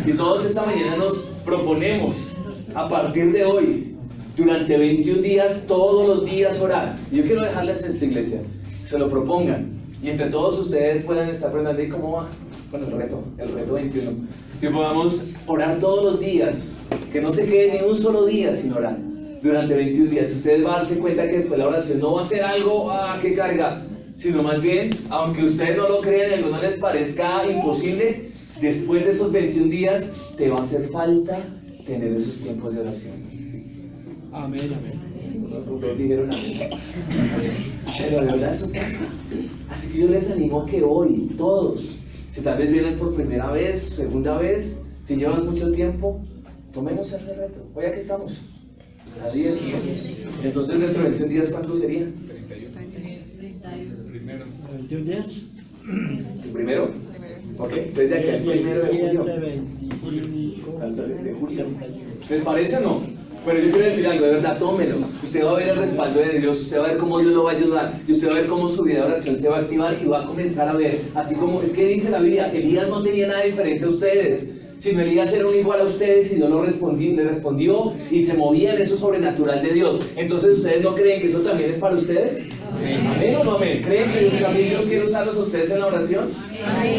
Si todos esta mañana nos proponemos, a partir de hoy, durante 21 días, todos los días orar. Yo quiero dejarles esta iglesia, que se lo propongan. Y entre todos ustedes puedan estar aprendiendo y cómo va. Bueno, el reto 21. Que podamos orar todos los días, que no se quede ni un solo día sin orar durante 21 días. Ustedes van a darse cuenta que después la oración no va a ser algo que carga, sino más bien, aunque ustedes no lo crean y a algunos les parezca imposible, después de esos 21 días te va a hacer falta tener esos tiempos de oración. Amén, amén. Todos dijeron amén. Pero de verdad eso pasa. Así que yo les animo a que hoy, todos, si tal vez vienes por primera vez, segunda vez, si llevas mucho tiempo, tomemos el reto. Hoy aquí estamos, a 10. Entonces dentro de 21 días, ¿cuántos serían? 21 días. ¿El primero? Ok, entonces de aquí al primero de julio. 25, De julio. ¿Les parece o no? Pero yo quiero decir algo, de verdad, tómelo. Usted va a ver el respaldo de Dios, usted va a ver cómo Dios lo va a ayudar, y usted va a ver cómo su vida de oración se va a activar y va a comenzar a ver, así como es que dice la Biblia, Elías no tenía nada diferente a ustedes, sino Elías era un igual a ustedes y Dios le respondió y se movía en eso sobrenatural de Dios. Entonces, ¿ustedes no creen que eso también es para ustedes? ¿Amén o no amén? ¿Creen que también Dios quiere usarlos a ustedes en la oración?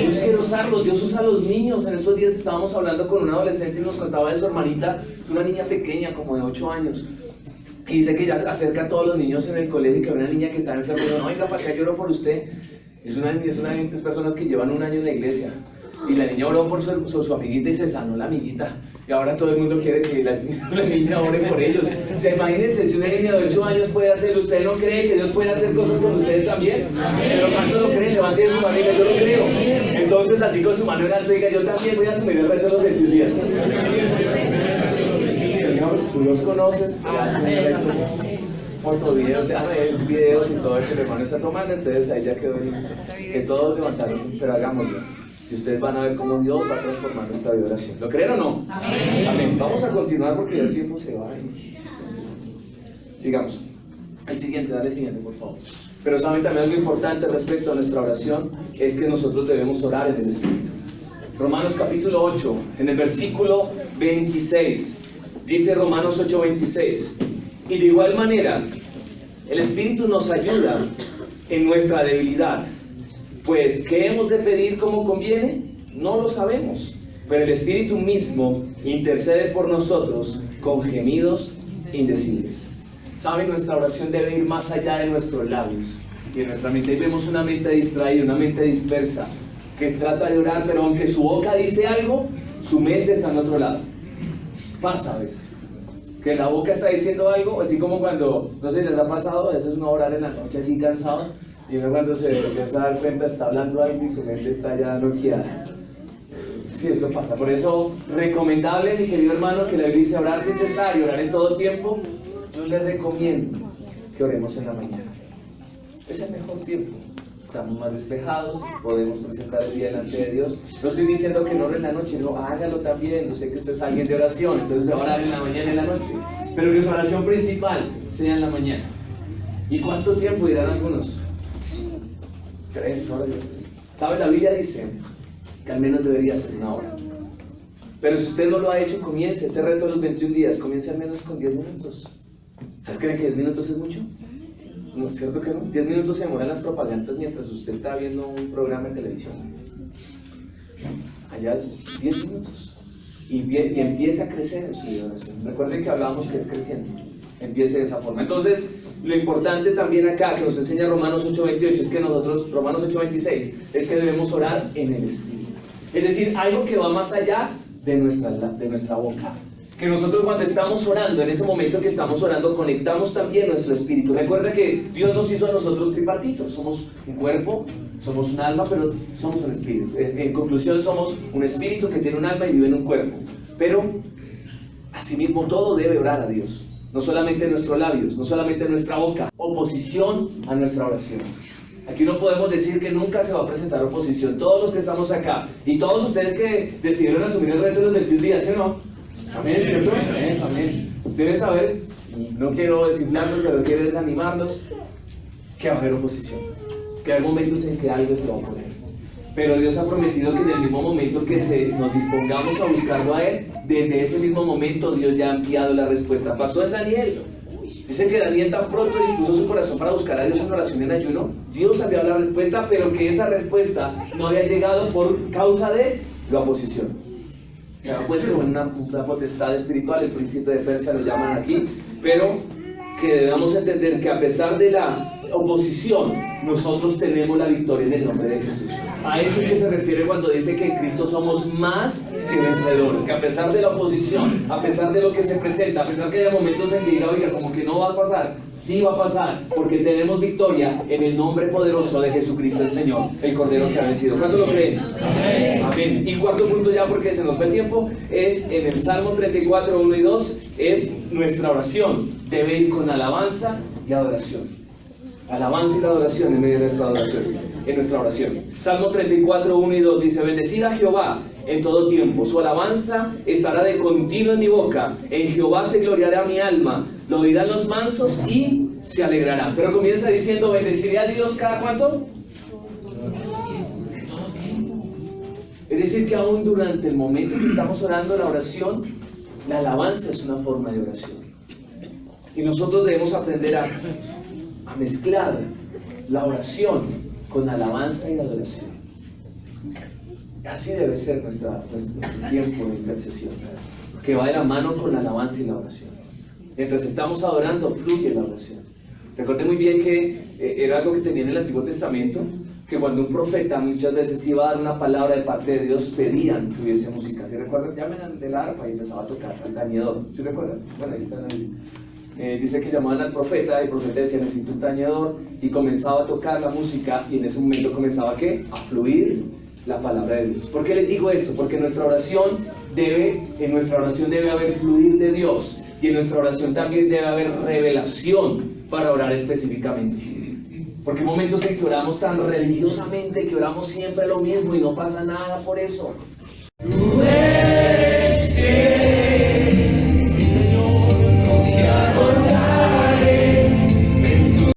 Dios quiere usarlos, Dios usa a los niños. En estos días estábamos hablando con un adolescente y nos contaba de su hermanita, es una niña pequeña, como de 8 años. Y dice que ya acerca a todos los niños en el colegio y que había una niña que estaba enferma y dijo, no, venga para acá, lloro por usted. Es personas que llevan un año en la iglesia. Y la niña oró por su amiguita y se sanó la amiguita. Y ahora todo el mundo quiere que la niña ore por ellos. O sea, imagínense, si una niña de 8 años puede hacerlo, ¿usted no cree que Dios puede hacer cosas con ustedes también? Pero ¿cuántos lo creen? Levanten su mano y digan, yo lo creo. Entonces, así con su mano en alto, diga, yo también voy a asumir el reto de los 21 días. Señor, tú los conoces. Fotovideos, videos y todo el que el hermano está tomando. Entonces ahí ya quedó que todos levantaron, pero hagámoslo. Y ustedes van a ver cómo Dios va a transformar nuestra vida de oración. ¿Lo creen o no? Amén. Amén. Vamos a continuar porque ya el tiempo se va. Sigamos. El siguiente, dale el siguiente, por favor. Pero saben también algo importante respecto a nuestra oración, es que nosotros debemos orar en el Espíritu. Romanos capítulo 8, en el versículo 26, dice Romanos 8:26, y de igual manera, el Espíritu nos ayuda en nuestra debilidad. Pues, ¿qué hemos de pedir como conviene? No lo sabemos, pero el Espíritu mismo intercede por nosotros con gemidos indecibles. ¿Saben? Nuestra oración debe ir más allá de nuestros labios y de nuestra mente. Ahí vemos una mente distraída, una mente dispersa, que trata de orar, pero aunque su boca dice algo, su mente está en otro lado. Pasa a veces, que la boca está diciendo algo, así como cuando, no sé si les ha pasado, a veces uno orar en la noche así cansado, y uno cuando se empieza a dar cuenta está hablando algo y su mente está ya bloqueada. Sí, eso pasa. Por eso, recomendable, mi querido hermano, que la Biblia dice orar sin cesar y orar en todo tiempo. Yo les recomiendo que oremos en la mañana. Es el mejor tiempo. Estamos más despejados, podemos presentar el día delante de Dios. No estoy diciendo que no ore en la noche, no, hágalo también. Yo sé que usted es alguien de oración, entonces va a orar en la mañana y en la noche. Pero que su oración principal sea en la mañana. ¿Y cuánto tiempo dirán algunos? 3 horas. ¿Sabe? La Biblia dice que al menos debería ser 1 hora. Pero si usted no lo ha hecho, comience este reto de los 21 días, comience al menos con 10 minutos. ¿Ustedes creen que 10 minutos es mucho? No, ¿cierto que no? 10 minutos se demoran las propagandas mientras usted está viendo un programa de televisión. Allá 10 minutos. Y empieza a crecer en su vida de oración. Recuerden que hablábamos que es creciendo. Empiece de esa forma. Entonces, lo importante también acá que nos enseña Romanos 8:28 es que nosotros, Romanos 8:26, es que debemos orar en el Espíritu. Es decir, algo que va más allá de nuestra boca. Que nosotros cuando estamos orando, en ese momento que estamos orando, conectamos también nuestro espíritu. Recuerda que Dios nos hizo a nosotros tripartitos. Somos un cuerpo, somos un alma, pero somos un espíritu. En conclusión, somos un espíritu que tiene un alma y vive en un cuerpo. Pero, asimismo, todo debe orar a Dios. No solamente en nuestros labios, no solamente en nuestra boca. Oposición a nuestra oración. Aquí no podemos decir que nunca se va a presentar oposición. Todos los que estamos acá y todos ustedes que decidieron asumir el reto de los 21 días, ¿sí o no? Amén, ¿cierto? Amén. Deben saber, no quiero desinflarlos, pero quiero desanimarlos, que va a haber oposición. Que hay momentos en que algo se va a oponer. Pero Dios ha prometido que en el mismo momento que nos dispongamos a buscarlo a Él, desde ese mismo momento Dios ya ha enviado la respuesta. Pasó en Daniel. Dice que Daniel tan pronto dispuso su corazón para buscar a Dios en oración y en ayuno. Dios había dado la respuesta, pero que esa respuesta no había llegado por causa de la oposición. Se ha puesto en una potestad espiritual, el príncipe de Persia lo llaman aquí, pero que debemos entender que a pesar de la oposición, nosotros tenemos la victoria en el nombre de Jesús. A eso es que se refiere cuando dice que en Cristo somos más que vencedores, que a pesar de la oposición, a pesar de lo que se presenta, a pesar que haya momentos en que diga, oiga, como que no va a pasar, sí va a pasar, porque tenemos victoria en el nombre poderoso de Jesucristo el Señor, el Cordero que ha vencido. ¿Cuánto lo creen? Amén. Amén. Y cuarto punto ya, porque se nos va el tiempo, es en el Salmo 34, 1 y 2, es nuestra oración debe ir con alabanza y adoración. Alabanza y la adoración en medio de nuestra adoración, en nuestra oración. Salmo 34, 1 y 2 dice: bendecid a Jehová en todo tiempo, su alabanza estará de continuo en mi boca, en Jehová se gloriará mi alma, lo oirán los mansos y se alegrarán. Pero comienza diciendo: bendeciré a Dios cada cuánto? En todo tiempo. Es decir, que aún durante el momento que estamos orando la oración, la alabanza es una forma de oración. Y nosotros debemos aprender a mezclar la oración con alabanza y adoración. Así debe ser nuestro tiempo de intercesión, que va de la mano con la alabanza y la oración. Mientras estamos adorando, fluye la oración. Recuerden muy bien que era algo que tenía en el Antiguo Testamento, que cuando un profeta muchas veces iba a dar una palabra de parte de Dios, pedían que hubiese música. ¿Sí recuerdan? Llamen al del arpa y empezaba a tocar, al tañedor. ¿Sí recuerdan? Bueno, ahí está en el... dice que llamaban al profeta, y el profeta decía, necesito un tañedor, y comenzaba a tocar la música, y en ese momento comenzaba, ¿qué? A fluir la palabra de Dios. ¿Por qué les digo esto? Porque en nuestra oración debe haber fluir de Dios, y en nuestra oración también debe haber revelación para orar específicamente. Porque hay momentos en que oramos tan religiosamente, que oramos siempre lo mismo y no pasa nada por eso.